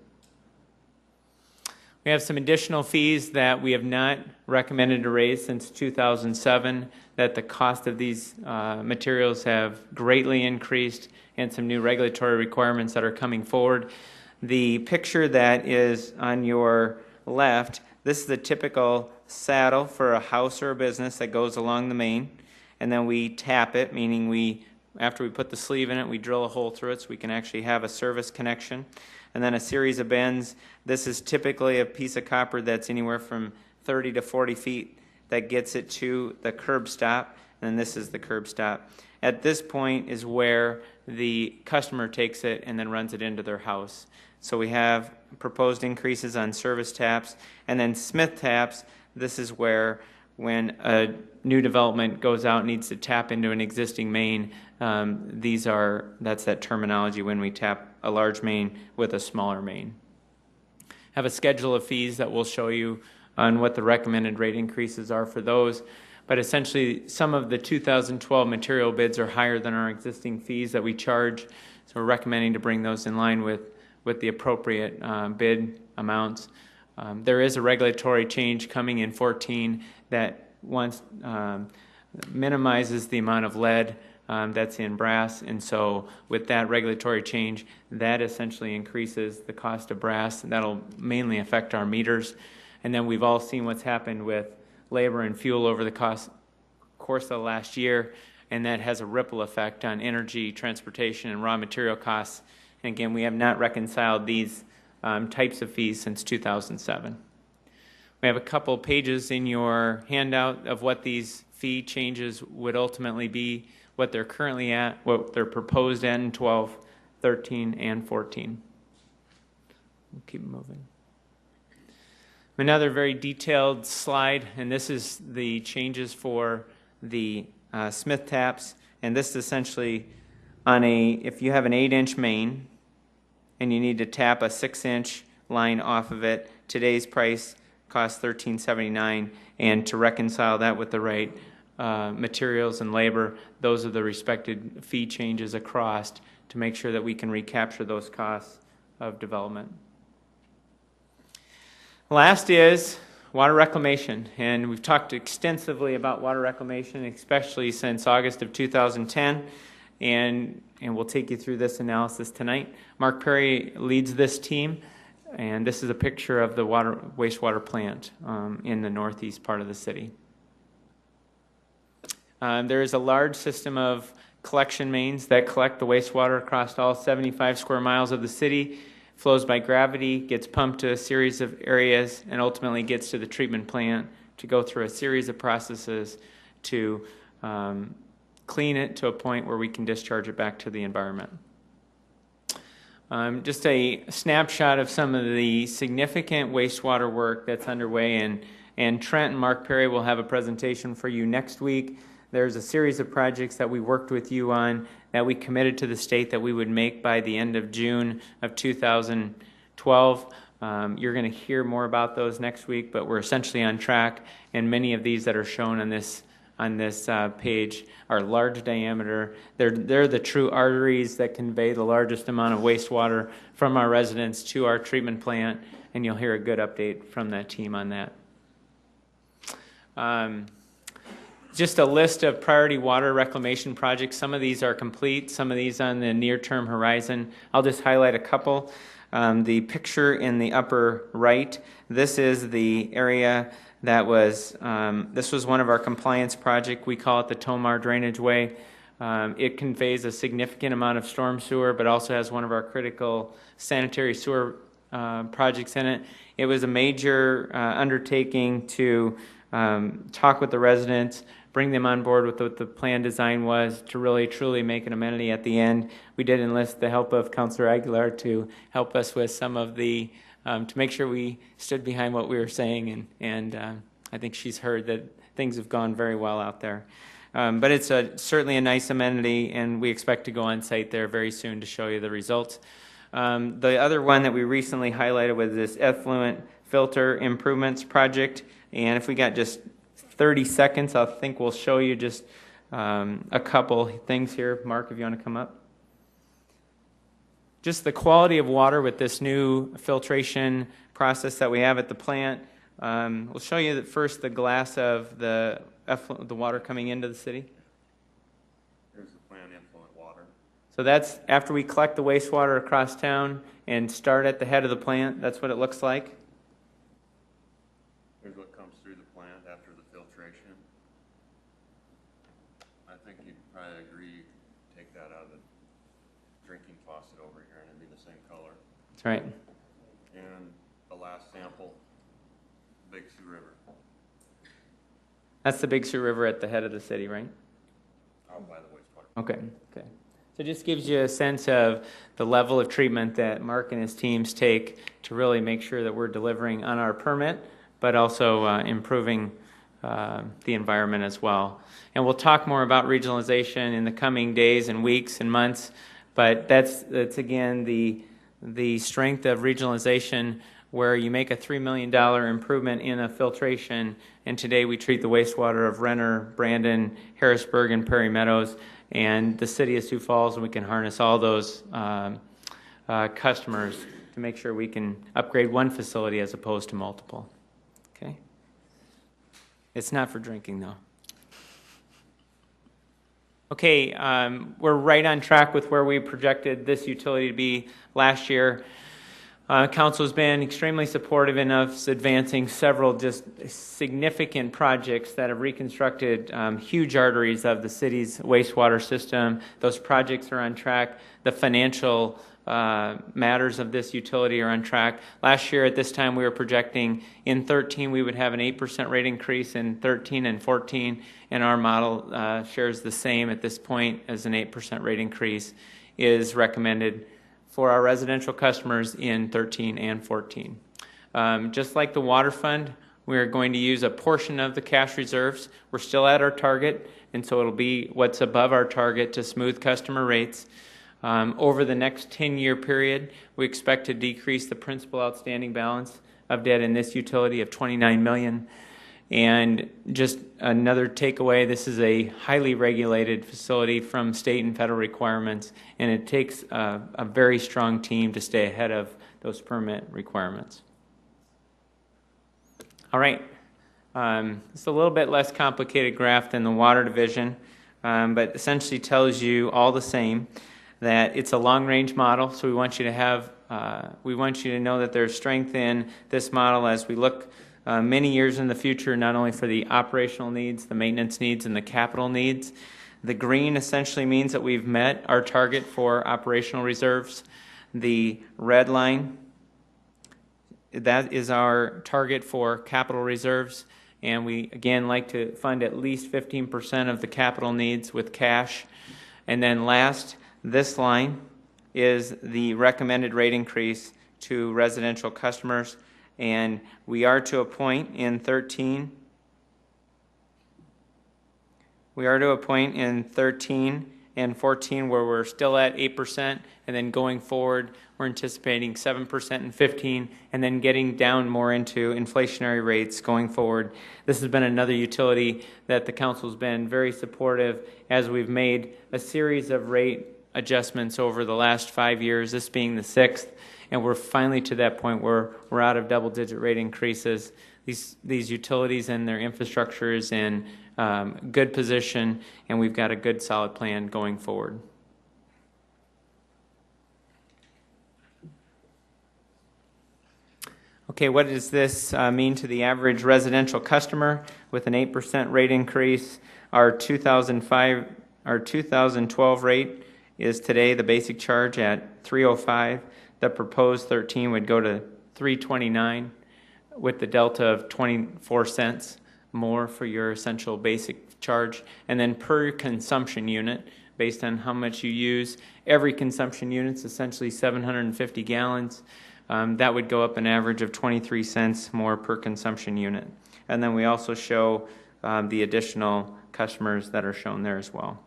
We have some additional fees that we have not recommended to raise since 2007, that the cost of these materials have greatly increased, and some new regulatory requirements that are coming forward. The picture that is on your left, this is the typical saddle for a house or a business that goes along the main, and then we tap it, meaning after we put the sleeve in it, we drill a hole through it so we can actually have a service connection. And then a series of bends. This is typically a piece of copper that's anywhere from 30 to 40 feet that gets it to the curb stop, and this is the curb stop. At this point is where the customer takes it and then runs it into their house. So we have proposed increases on service taps, and then Smith taps. This is where when a new development goes out and needs to tap into an existing main, that's that terminology when we tap a large main with a smaller main. Have a schedule of fees that we'll show you on what the recommended rate increases are for those. But essentially, some of the 2012 material bids are higher than our existing fees that we charge. So we're recommending to bring those in line with the appropriate bid amounts. There is a regulatory change coming in 14 that once minimizes the amount of lead that's in brass, and so with that regulatory change, that essentially increases the cost of brass. That'll mainly affect our meters. And then we've all seen what's happened with labor and fuel over the course of the last year, and that has a ripple effect on energy, transportation, and raw material costs. And again, we have not reconciled these types of fees since 2007. We have a couple pages in your handout of what these fee changes would ultimately be, what they're currently at, what they're proposed at in 12, 13, and 14. We'll keep moving. Another very detailed slide, and this is the changes for the Smith taps. And this is essentially on if you have an 8-inch main and you need to tap a 6-inch line off of it, today's price costs $13.79, and to reconcile that with the right materials and labor, those are the respected fee changes across to make sure that we can recapture those costs of development. Last is water reclamation, and we've talked extensively about water reclamation, especially since August of 2010, and we'll take you through this analysis tonight. Mark Perry leads this team, and this is a picture of the wastewater plant in the northeast part of the city. There is a large system of collection mains that collect the wastewater across all 75 square miles of the city, flows by gravity, gets pumped to a series of areas, and ultimately gets to the treatment plant to go through a series of processes to clean it to a point where we can discharge it back to the environment. Just a snapshot of some of the significant wastewater work that's underway, and Trent and Mark Perry will have a presentation for you next week. There's a series of projects that we worked with you on that we committed to the state that we would make by the end of June of 2012. You're going to hear more about those next week, but we're essentially on track, and many of these that are shown on this page are large diameter. They're the true arteries that convey the largest amount of wastewater from our residents to our treatment plant, and you'll hear a good update from that team on that. Just a list of priority water reclamation projects. Some of these are complete, some of these on the near-term horizon. I'll just highlight a couple. The picture in the upper right, this is the area that was, this was one of our compliance projects. We call it the Tomar Drainage Way. It conveys a significant amount of storm sewer, but also has one of our critical sanitary sewer projects in it. It was a major undertaking to talk with the residents, bring them on board with what the plan design was to really truly make an amenity at the end. We did enlist the help of Councilor Aguilar to help us with some of the, to make sure we stood behind what we were saying, and I think she's heard that things have gone very well out there. But it's certainly a nice amenity, and we expect to go on site there very soon to show you the results. The other one that we recently highlighted was this effluent filter improvements project, and if we got just 30 seconds, I think we'll show you just a couple things here. Mark, if you want to come up. Just the quality of water with this new filtration process that we have at the plant. We'll show you that first the glass of the water coming into the city. Here's the plant effluent water. So that's after we collect the wastewater across town and start at the head of the plant. That's what it looks like. Here's what comes through the plant after the filtration. I think you'd probably agree, take that out of the drinking faucet over here and it'd be the same color. That's right. And the last sample, Big Sioux River. That's the Big Sioux River at the head of the city, right? Out by the wastewater. Okay. So it just gives you a sense of the level of treatment that Mark and his teams take to really make sure that we're delivering on our permit, but also improving the environment as well. And we'll talk more about regionalization in the coming days and weeks and months, but that's again the strength of regionalization, where you make a $3 million improvement in a filtration, and today we treat the wastewater of Renner, Brandon, Harrisburg, and Perry Meadows, and the city of Sioux Falls, and we can harness all those customers to make sure we can upgrade one facility as opposed to multiple. Okay? It's not for drinking, though. Okay, we're right on track with where we projected this utility to be last year. Council has been extremely supportive in us advancing several just significant projects that have reconstructed huge arteries of the city's wastewater system. Those projects are on track. The financial matters of this utility are on track. Last year at this time we were projecting in 13 we would have an 8% rate increase, in 13 and 14, and our model shares the same at this point, as an 8% rate increase is recommended for our residential customers in 13 and 14. Just like the water fund, we're going to use a portion of the cash reserves. We're still at our target, and so it'll be what's above our target to smooth customer rates. Over the next 10-year period, we expect to decrease the principal outstanding balance of debt in this utility of $29 million. And just another takeaway, this is a highly regulated facility from state and federal requirements, and it takes a very strong team to stay ahead of those permit requirements. All right, it's a little bit less complicated graph than the water division, but essentially tells you all the same that it's a long-range model, so we want you to know that there's strength in this model as we look many years in the future, not only for the operational needs, the maintenance needs, and the capital needs. The green essentially means that we've met our target for operational reserves. The red line, that is our target for capital reserves, and we again like to fund at least 15% of the capital needs with cash. And then last, this line is the recommended rate increase to residential customers. And we are to a point in 13. We are to a point in 13 and 14 where we're still at 8%, and then going forward, we're anticipating 7% in 15, and then getting down more into inflationary rates going forward. This has been another utility that the council's been very supportive as we've made a series of rate adjustments over the last 5 years, this being the 6th. And we're finally to that point where we're out of double-digit rate increases. These utilities and their infrastructure is in good position, and we've got a good, solid plan going forward. Okay, what does this mean to the average residential customer? With an 8% rate increase, our 2012 rate is today the basic charge at $305. The proposed 13 would go to $329, with the delta of 24 cents more for your essential basic charge. And then per consumption unit, based on how much you use, every consumption unit is essentially 750 gallons. That would go up an average of 23 cents more per consumption unit. And then we also show the additional customers that are shown there as well.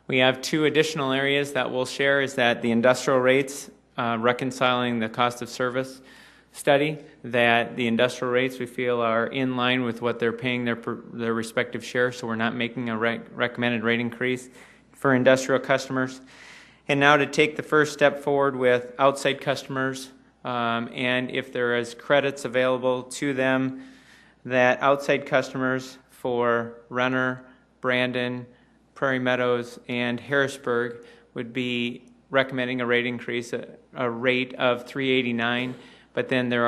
We have two additional areas that we'll share, is that the industrial rates, reconciling the cost of service study, that the industrial rates we feel are in line with what they're paying their respective share, so we're not making a recommended rate increase for industrial customers. And now to take the first step forward with outside customers, and if there is credits available to them, that outside customers for Renner, Brandon, Prairie Meadows, and Harrisburg would be recommending a rate increase, a rate of $389. But then there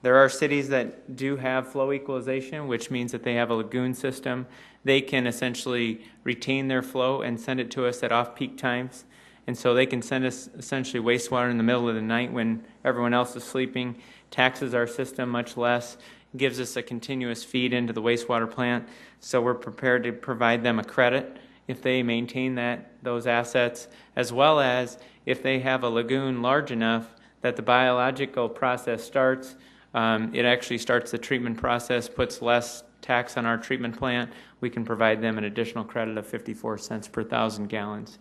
are cities that do have flow equalization, which means that they have a lagoon system. They can essentially retain their flow and send it to us at off-peak times. And so they can send us essentially wastewater in the middle of the night when everyone else is sleeping, taxes our system much less, gives us a continuous feed into the wastewater plant. So we're prepared to provide them a credit if they maintain those assets, as well as if they have a lagoon large enough that the biological process starts. It actually starts the treatment process, puts less tax on our treatment plant. We can provide them an additional credit of 54 cents per 1,000 gallons.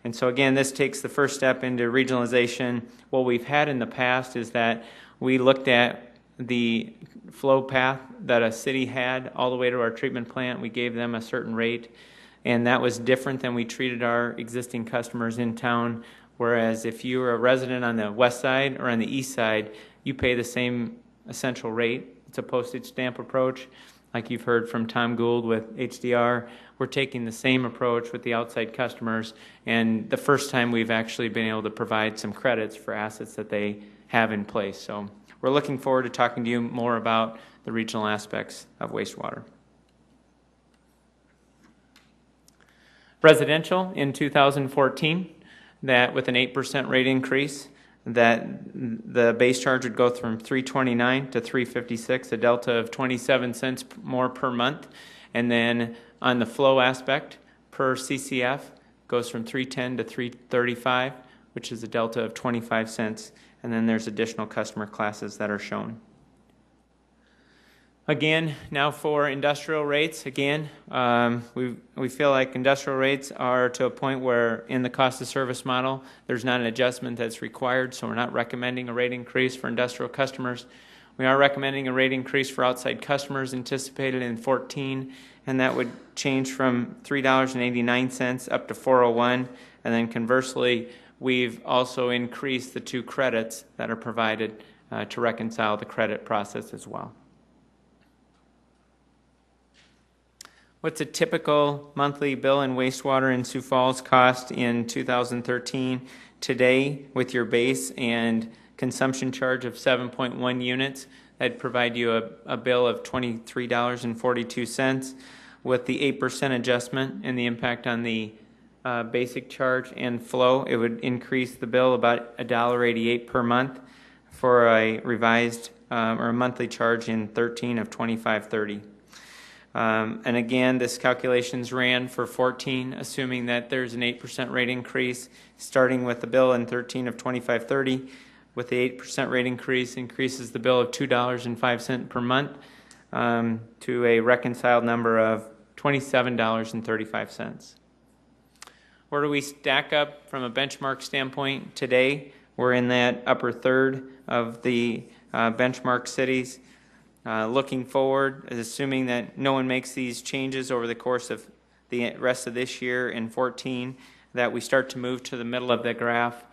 And so again, this takes the first step into regionalization. What we've had in the past is that we looked at the flow path that a city had all the way to our treatment plant. We gave them a certain rate, and that was different than we treated our existing customers in town. Whereas if you were a resident on the west side or on the east side, you pay the same essential rate. It's a postage stamp approach. Like you've heard from Tom Gould with HDR, we're taking the same approach with the outside customers, and the first time we've actually been able to provide some credits for assets that they have in place. So we're looking forward to talking to you more about the regional aspects of wastewater. Residential in 2014, that with an 8% rate increase, that the base charge would go from $329 to $356, a delta of 27 cents more per month. And then on the flow aspect, per CCF, goes from $310 to $335, which is a delta of 25 cents. And then there's additional customer classes that are shown. Again, now for industrial rates, again, we feel like industrial rates are to a point where in the cost of service model, there's not an adjustment that's required, so we're not recommending a rate increase for industrial customers. We are recommending a rate increase for outside customers anticipated in 2014, and that would change from $3.89 up to $4.01, and then conversely, we've also increased the 2 credits that are provided to reconcile the credit process as well. What's a typical monthly bill in wastewater in Sioux Falls cost in 2013? Today, with your base and consumption charge of 7.1 units, that'd provide you a bill of $23.42. With the 8% adjustment and the impact on the basic charge and flow, it would increase the bill about $1.88 per month for a revised or a monthly charge in 13 of $25.30. And again, this calculations ran for 14, assuming that there's an 8% rate increase, starting with the bill in 13 of $25.30. With the 8% rate increase, increases the bill of $2.05 per month to a reconciled number of $27.35. Where do we stack up from a benchmark standpoint today? We're in that upper third of the benchmark cities. Looking forward, assuming that no one makes these changes over the course of the rest of this year in 14, that we start to move to the middle of the graph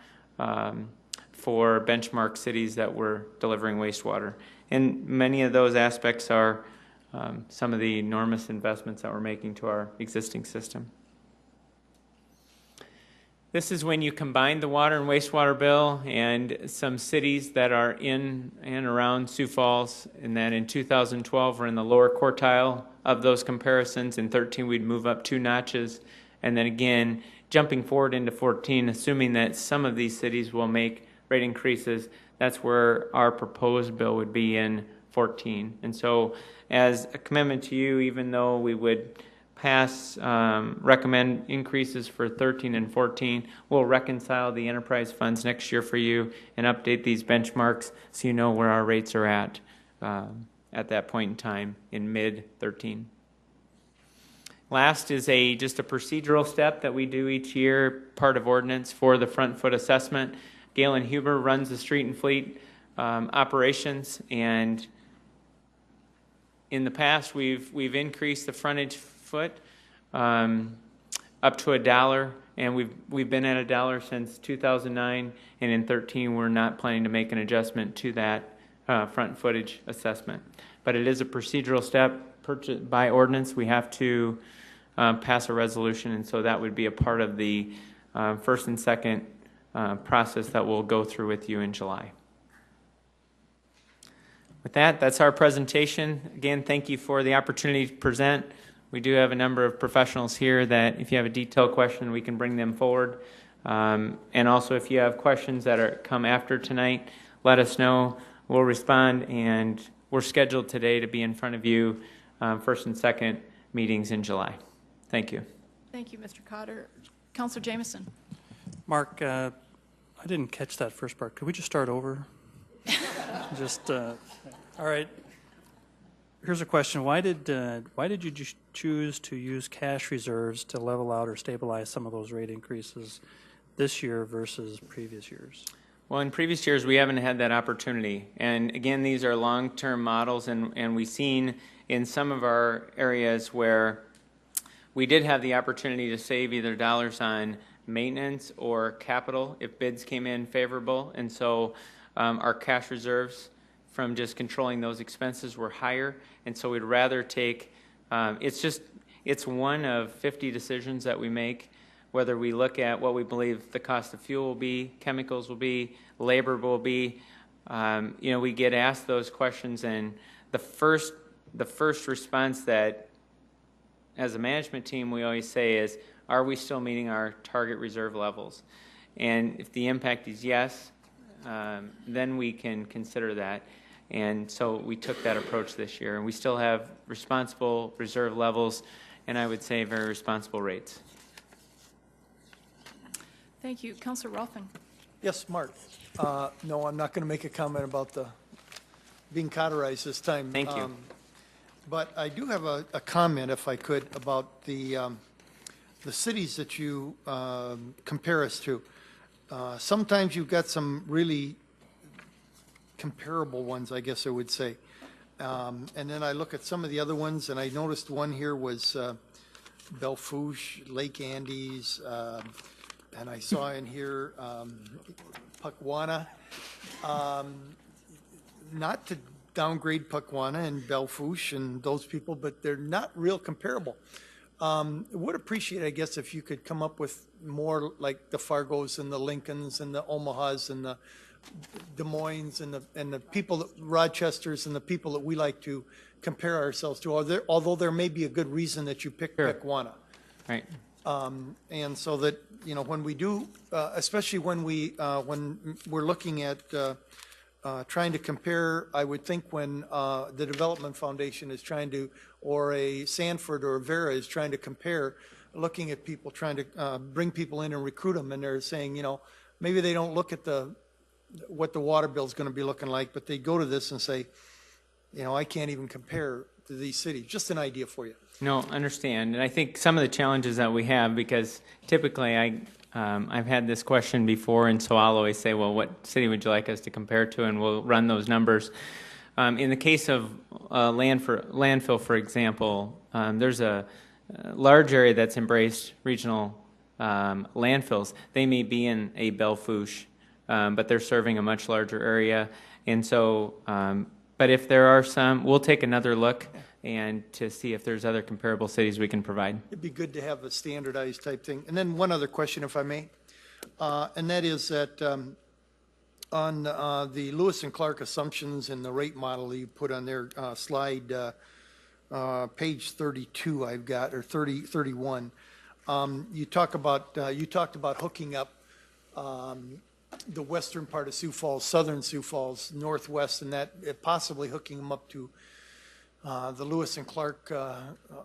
for benchmark cities that we're delivering wastewater. And many of those aspects are some of the enormous investments that we're making to our existing system. This is when you combine the water and wastewater bill and some cities that are in and around Sioux Falls, and that in 2012 we're in the lower quartile of those comparisons. In 13 we'd move up 2 notches, and then again jumping forward into 14, assuming that some of these cities will make rate increases, that's where our proposed bill would be in 14. And so as a commitment to you, even though we would recommend increases for 13 and 14. We'll reconcile the enterprise funds next year for you and update these benchmarks so you know where our rates are at that point in time in mid-13. Last is just a procedural step that we do each year, part of Ordinance, for the front foot assessment. Galen Huber runs the street and fleet operations, and in the past we've increased the frontage foot up to $1, and we've been at $1 since 2009, and in 13 we're not planning to make an adjustment to that front footage assessment. But it is a procedural step by ordinance. We have to pass a resolution, and so that would be a part of the first and second process that we'll go through with you in July. With that, that's our presentation. Again, thank you for the opportunity to present. We do have a number of professionals here that if you have a detailed question, we can bring them forward. And also if you have questions that come after tonight, let us know. We'll respond and we're scheduled today to be in front of you first and second meetings in July. Thank you. Thank you, Mr. Cotter. Councilor Jameson. Mark, I didn't catch that first part. Could we just start over? All right. Here's a question. Why did you choose to use cash reserves to level out or stabilize some of those rate increases this year versus previous years? Well, in previous years, we haven't had that opportunity. And again, these are long-term models, and we've seen in some of our areas where we did have the opportunity to save either dollars on maintenance or capital if bids came in favorable. And so our cash reserves from just controlling those expenses were higher. And so we'd rather take, it's one of 50 decisions that we make, whether we look at what we believe the cost of fuel will be, chemicals will be, labor will be. We get asked those questions, and the first response that, as a management team, we always say is, are we still meeting our target reserve levels? And if the impact is yes, then we can consider that. And so we took that approach this year, and we still have responsible reserve levels, and I would say very responsible rates. Thank you. Councilor Rolfing. Yes, Mark. No, I'm not going to make a comment about the being cauterized this time. Thank you. But I do have a comment, if I could, about the cities that you compare us to. Sometimes you've got some really comparable ones, I guess I would say. And then I look at some of the other ones, and I noticed one here was Belfouche, Lake Andes, and I saw in here Puckwana. Not to downgrade Puckwana and Belfouche and those people, but they're not real comparable. Would appreciate, I guess, if you could come up with more like the Fargos and the Lincolns and the Omahas and the Des Moines and the people, Rochesters and the people that we like to compare ourselves to. Although there may be a good reason that you picked Puckwana. Right. And so that, when we do, especially when we're looking at trying to compare, I would think when the Development Foundation is trying to, or a Sanford or a Vera is trying to compare, looking at people, trying to bring people in and recruit them, and they're saying, maybe they don't look at what the water bill is going to be looking like, but they go to this and say, I can't even compare to these cities. Just an idea for you. No, understand. And I think some of the challenges that we have, because typically I've had this question before, and so I'll always say, well, what city would you like us to compare to? And we'll run those numbers. In the case of landfill, for example, there's a large area that's embraced regional landfills. They may be in a Belfouche, but they're serving a much larger area. And so, but if there are some, we'll take another look and to see if there's other comparable cities we can provide. It'd be good to have a standardized type thing. And then one other question, if I may, and that is that on the Lewis and Clark assumptions and the rate model you put on their slide, page 32 I've got, or 31, you talked about hooking up the western part of Sioux Falls, southern Sioux Falls, northwest, and that possibly hooking them up to the Lewis and Clark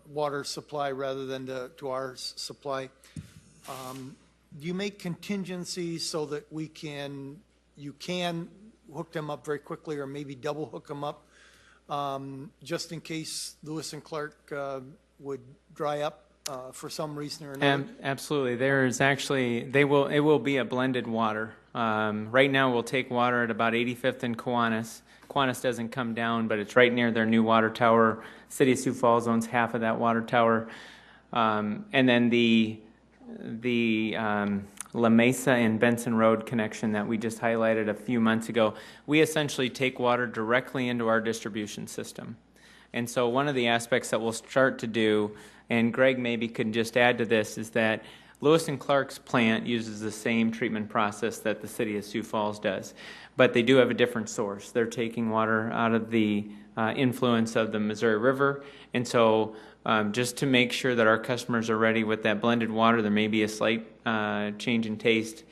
water supply rather than to our supply. Do you make contingencies so that you can hook them up very quickly, or maybe double hook them up, just in case Lewis and Clark would dry up for some reason or another? Absolutely. There's actually, it will be a blended water. Right now we'll take water at about 85th and Kiwanis. Kiwanis doesn't come down, but it's right near their new water tower. City of Sioux Falls owns half of that water tower. And then the La Mesa and Benson Road connection that we just highlighted a few months ago, we essentially take water directly into our distribution system. And so one of the aspects that we'll start to do, and Greg maybe could just add to this, is that Lewis and Clark's plant uses the same treatment process that the City of Sioux Falls does, but they do have a different source. They're taking water out of the influence of the Missouri River, and so just to make sure that our customers are ready with that blended water, there may be a slight change in taste,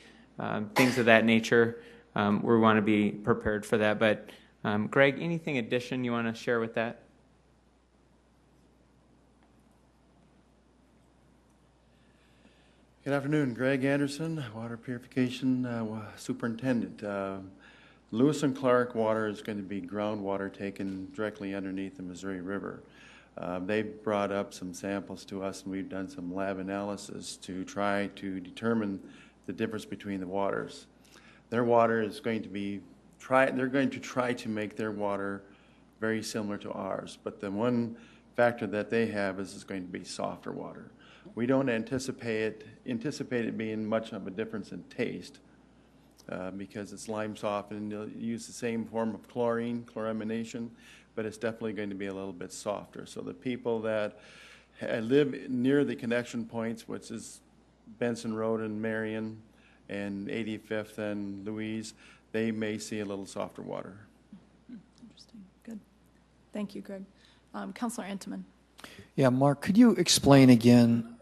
things of that nature. We want to be prepared for that, but Greg, anything addition you want to share with that? Good afternoon, Greg Anderson, Water Purification Superintendent. Lewis and Clark water is going to be groundwater taken directly underneath the Missouri River. They brought up some samples to us, and we've done some lab analysis to try to determine the difference between the waters. Their water is going to be they're going to try to make their water very similar to ours, but the one factor that they have is it's going to be softer water. We don't anticipate it being much of a difference in taste because it's lime softened. They'll use the same form of chloramination, but it's definitely going to be a little bit softer. So the people that live near the connection points, which is Benson Road and Marion and 85th and Louise, they may see a little softer water. Interesting. Good. Thank you, Greg. Councilor Entenmann. Yeah, Mark, could you explain again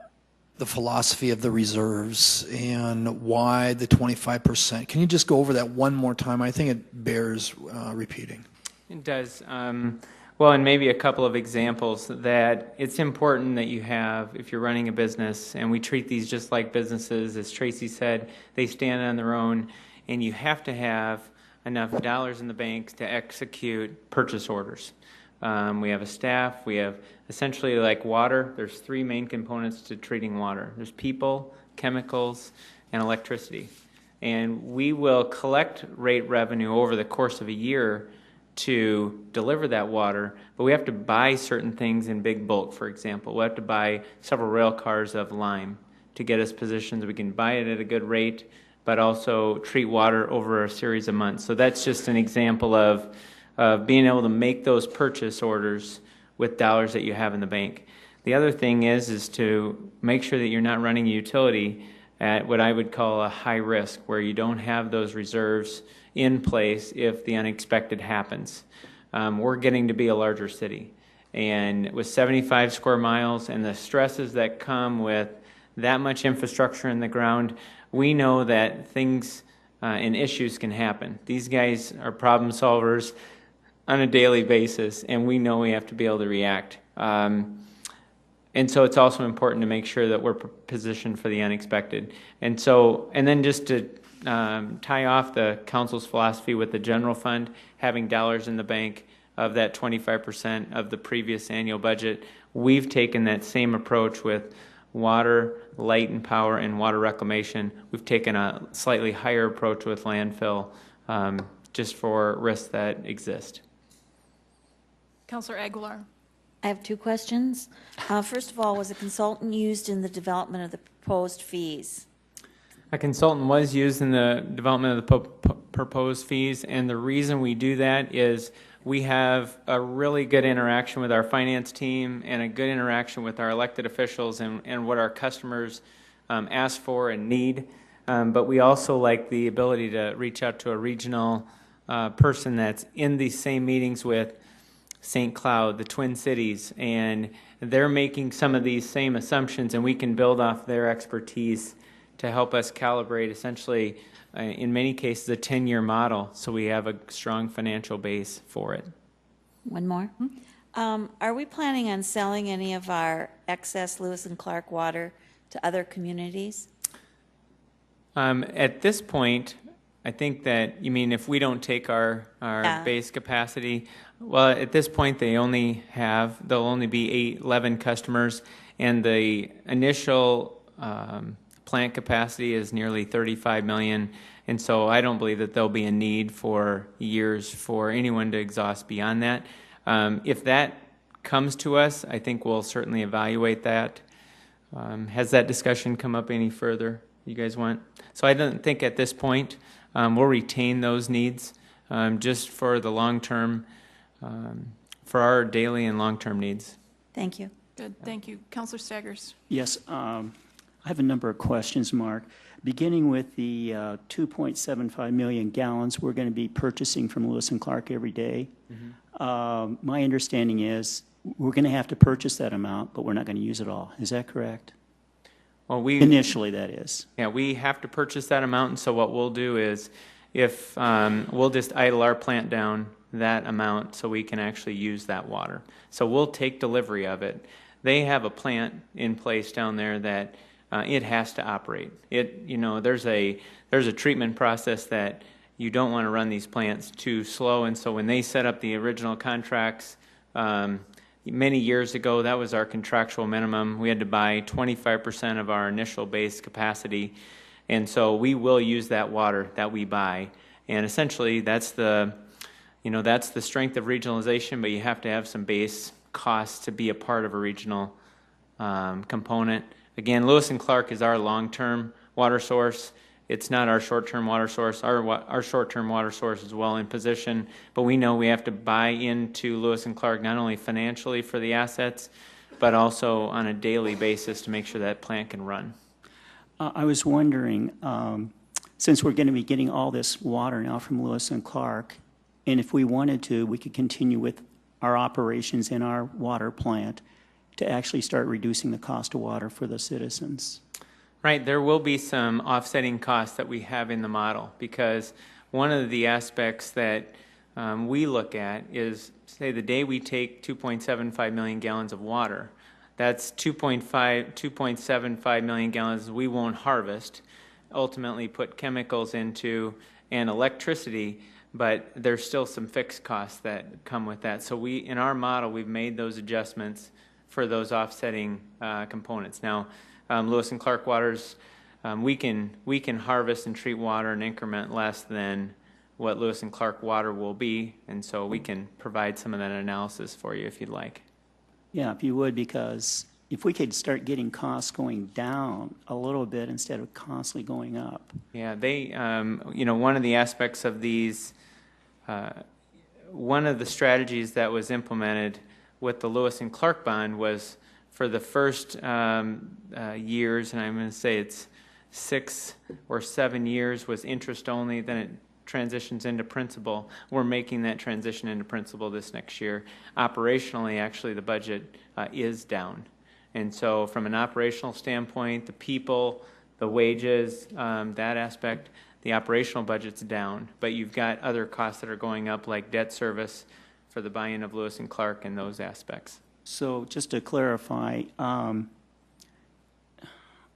the philosophy of the reserves and why the 25%? Can you just go over that one more time? I think it bears repeating. It does. Well, and maybe a couple of examples that it's important that you have if you're running a business, and we treat these just like businesses. As Tracy said, they stand on their own, and you have to have enough dollars in the bank to execute purchase orders. We have a staff. We have essentially like water. There's three main components to treating water. There's people, chemicals, and electricity. And we will collect rate revenue over the course of a year to deliver that water, but we have to buy certain things in big bulk, for example. We have to buy several rail cars of lime to get us positions. We can buy it at a good rate, but also treat water over a series of months. So that's just an example of being able to make those purchase orders with dollars that you have in the bank. The other thing is to make sure that you're not running a utility at what I would call a high risk, where you don't have those reserves in place if the unexpected happens. We're getting to be a larger city. And with 75 square miles and the stresses that come with that much infrastructure in the ground, we know that things and issues can happen. These guys are problem solvers on a daily basis, and we know we have to be able to react. And so it's also important to make sure that we're positioned for the unexpected. And then just to tie off the council's philosophy with the general fund, having dollars in the bank of that 25% of the previous annual budget, we've taken that same approach with water, light and power, and water reclamation. We've taken a slightly higher approach with landfill just for risks that exist. Councilor Aguilar. I have two questions. First of all, was a consultant used in the development of the proposed fees? A consultant was used in the development of the proposed fees, and the reason we do that is we have a really good interaction with our finance team and a good interaction with our elected officials and what our customers ask for and need. But we also like the ability to reach out to a regional person that's in these same meetings with St. Cloud, the Twin Cities, and they're making some of these same assumptions, and we can build off their expertise to help us calibrate essentially, in many cases, a 10-year model, so we have a strong financial base for it. One more. Are we planning on selling any of our excess Lewis and Clark water to other communities? At this point, I think that, you mean if we don't take our base capacity, well, at this point there'll only be 11 customers, and the initial plant capacity is nearly 35 million, and so I don't believe that there'll be a need for years for anyone to exhaust beyond that. If that comes to us, I think we'll certainly evaluate that. Has that discussion come up any further you guys want? So I don't think at this point we'll retain those needs just for the long-term, for our daily and long-term needs. Thank you. Good, thank you. Councilor Staggers. Yes, I have a number of questions, Mark. Beginning with the 2.75 million gallons we're going to be purchasing from Lewis and Clark every day. Mm-hmm. My understanding is we're going to have to purchase that amount, but we're not going to use it all. Is that correct? Well, initially, that is. Yeah, we have to purchase that amount, and so what we'll do is if we'll just idle our plant down that amount so we can actually use that water. So we'll take delivery of it. They have a plant in place down there that it has to operate. There's a treatment process that you don't want to run these plants too slow, and so when they set up the original contracts many years ago, that was our contractual minimum. We had to buy 25% of our initial base capacity, and so we will use that water that we buy. And essentially, that's the strength of regionalization, but you have to have some base costs to be a part of a regional component. Again, Lewis and Clark is our long-term water source. It's not our short-term water source. Our short-term water source is well in position, but we know we have to buy into Lewis and Clark not only financially for the assets, but also on a daily basis to make sure that plant can run. I was wondering, since we're going to be getting all this water now from Lewis and Clark, and if we wanted to, we could continue with our operations in our water plant to actually start reducing the cost of water for the citizens. Right, there will be some offsetting costs that we have in the model, because one of the aspects that we look at is, say, the day we take 2.75 million gallons of water, that's 2.75 million gallons we won't harvest, ultimately put chemicals into, and electricity, but there's still some fixed costs that come with that. So in our model, we've made those adjustments for those offsetting components. Now, Lewis and Clark waters, we can harvest and treat water in increment less than what Lewis and Clark water will be, and so we can provide some of that analysis for you if you'd like. Yeah, if you would, because if we could start getting costs going down a little bit instead of constantly going up. Yeah, one of the aspects of these, one of the strategies that was implemented with the Lewis and Clark bond was for the first years, and I'm going to say it's 6 or 7 years, was interest only, then it transitions into principal. We're making that transition into principal this next year. Operationally, actually, the budget is down. And so from an operational standpoint, the people, the wages, that aspect, the operational budget's down. But you've got other costs that are going up, like debt service for the buy-in of Lewis and Clark and those aspects. So just to clarify,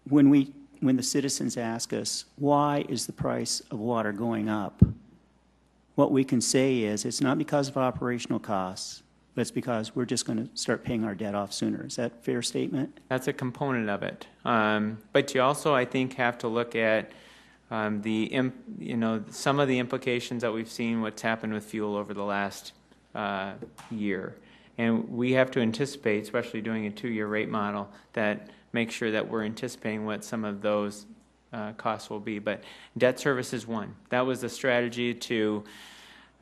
when the citizens ask us, why is the price of water going up? What we can say is it's not because of operational costs, but it's because we're just going to start paying our debt off sooner. Is that a fair statement? That's a component of it. But you also, I think, have to look at some of the implications that we've seen, what's happened with fuel over the last year. And we have to anticipate, especially doing a 2-year rate model, that make sure that we're anticipating what some of those costs will be. But debt service is one. That was the strategy to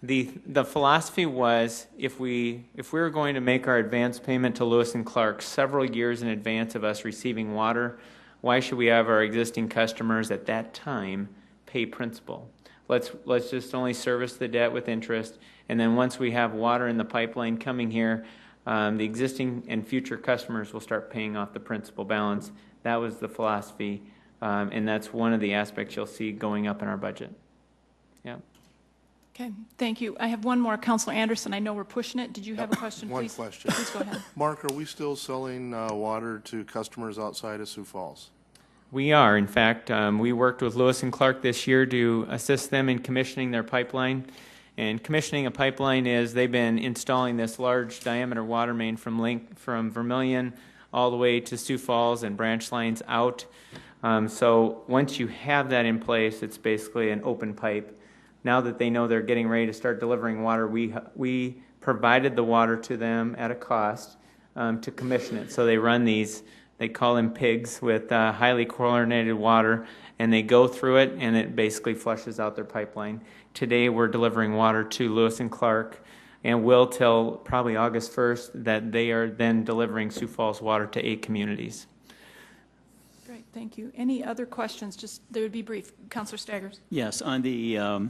the philosophy was if we were going to make our advance payment to Lewis and Clark several years in advance of us receiving water, why should we have our existing customers at that time pay principal? Let's just only service the debt with interest, and then once we have water in the pipeline coming here, the existing and future customers will start paying off the principal balance. That was the philosophy, and that's one of the aspects you'll see going up in our budget. Yeah. Okay, thank you. I have one more. Councilor Anderson, I know we're pushing it. Did you have a question, please? One question. Please go ahead. Mark, are we still selling water to customers outside of Sioux Falls? We are. In fact, we worked with Lewis and Clark this year to assist them in commissioning their pipeline. And commissioning a pipeline is they've been installing this large diameter water main from Vermilion all the way to Sioux Falls and branch lines out. So once you have that in place, it's basically an open pipe. Now that they know they're getting ready to start delivering water, we provided the water to them at a cost to commission it. So they run these, they call them pigs, with highly chlorinated water, and they go through it, and it basically flushes out their pipeline. Today we're delivering water to Lewis and Clark, and will till probably August 1st, that they are then delivering Sioux Falls water to 8 communities. Great, thank you. Any other questions? Just, they would be brief. Councilor Staggers. Yes, on the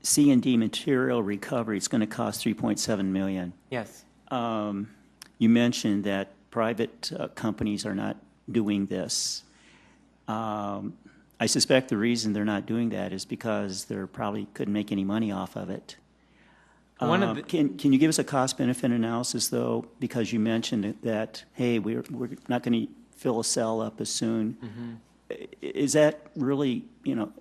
C&D material recovery, it's going to cost $3.7 million. Yes. You mentioned that private companies are not doing this. I suspect the reason they're not doing that is because they probably couldn't make any money off of it. Can you give us a cost-benefit analysis, though? Because you mentioned that, hey, we're not going to fill a cell up as soon. Is that really,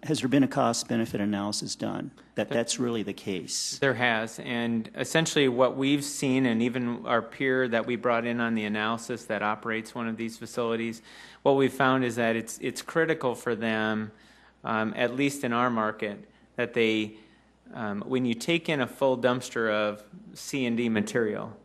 has there been a cost-benefit analysis done? That's really the case? There has, and essentially what we've seen, and even our peer that we brought in on the analysis that operates one of these facilities, what we've found is that it's critical for them, at least in our market, that they, when you take in a full dumpster of C&D material,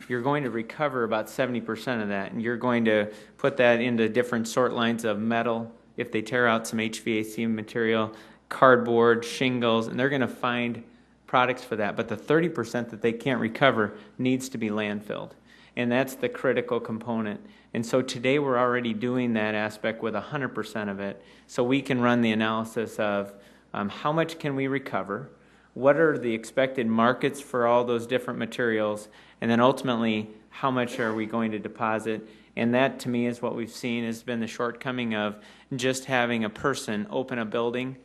you're going to recover about 70% of that, and you're going to put that into different sort lines of metal, if they tear out some HVAC material, cardboard, shingles, and they're going to find products for that. But the 30% that they can't recover needs to be landfilled, and that's the critical component. And so today we're already doing that aspect with 100% of it, so we can run the analysis of how much can we recover, what are the expected markets for all those different materials, and then ultimately, how much are we going to deposit? And that, to me, is what we've seen has been the shortcoming of just having a person open a building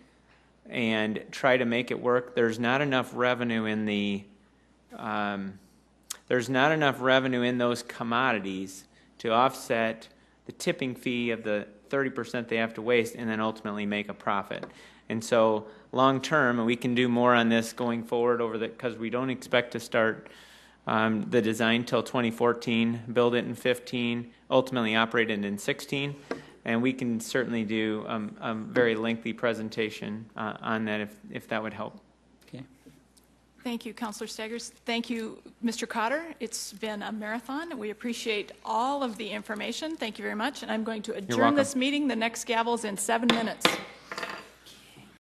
and try to make it work. There's not enough revenue in those commodities to offset the tipping fee of the 30% they have to waste and then ultimately make a profit. And so long term, and we can do more on this going forward because we don't expect to start the design till 2014, build it in 15, ultimately operate it in 16, and we can certainly do a very lengthy presentation on that if that would help. Okay. Thank you, Councilor Staggers. Thank you, Mr. Cotter. It's been a marathon. We appreciate all of the information. Thank you very much. And I'm going to adjourn this meeting. The next gavel is in 7 minutes.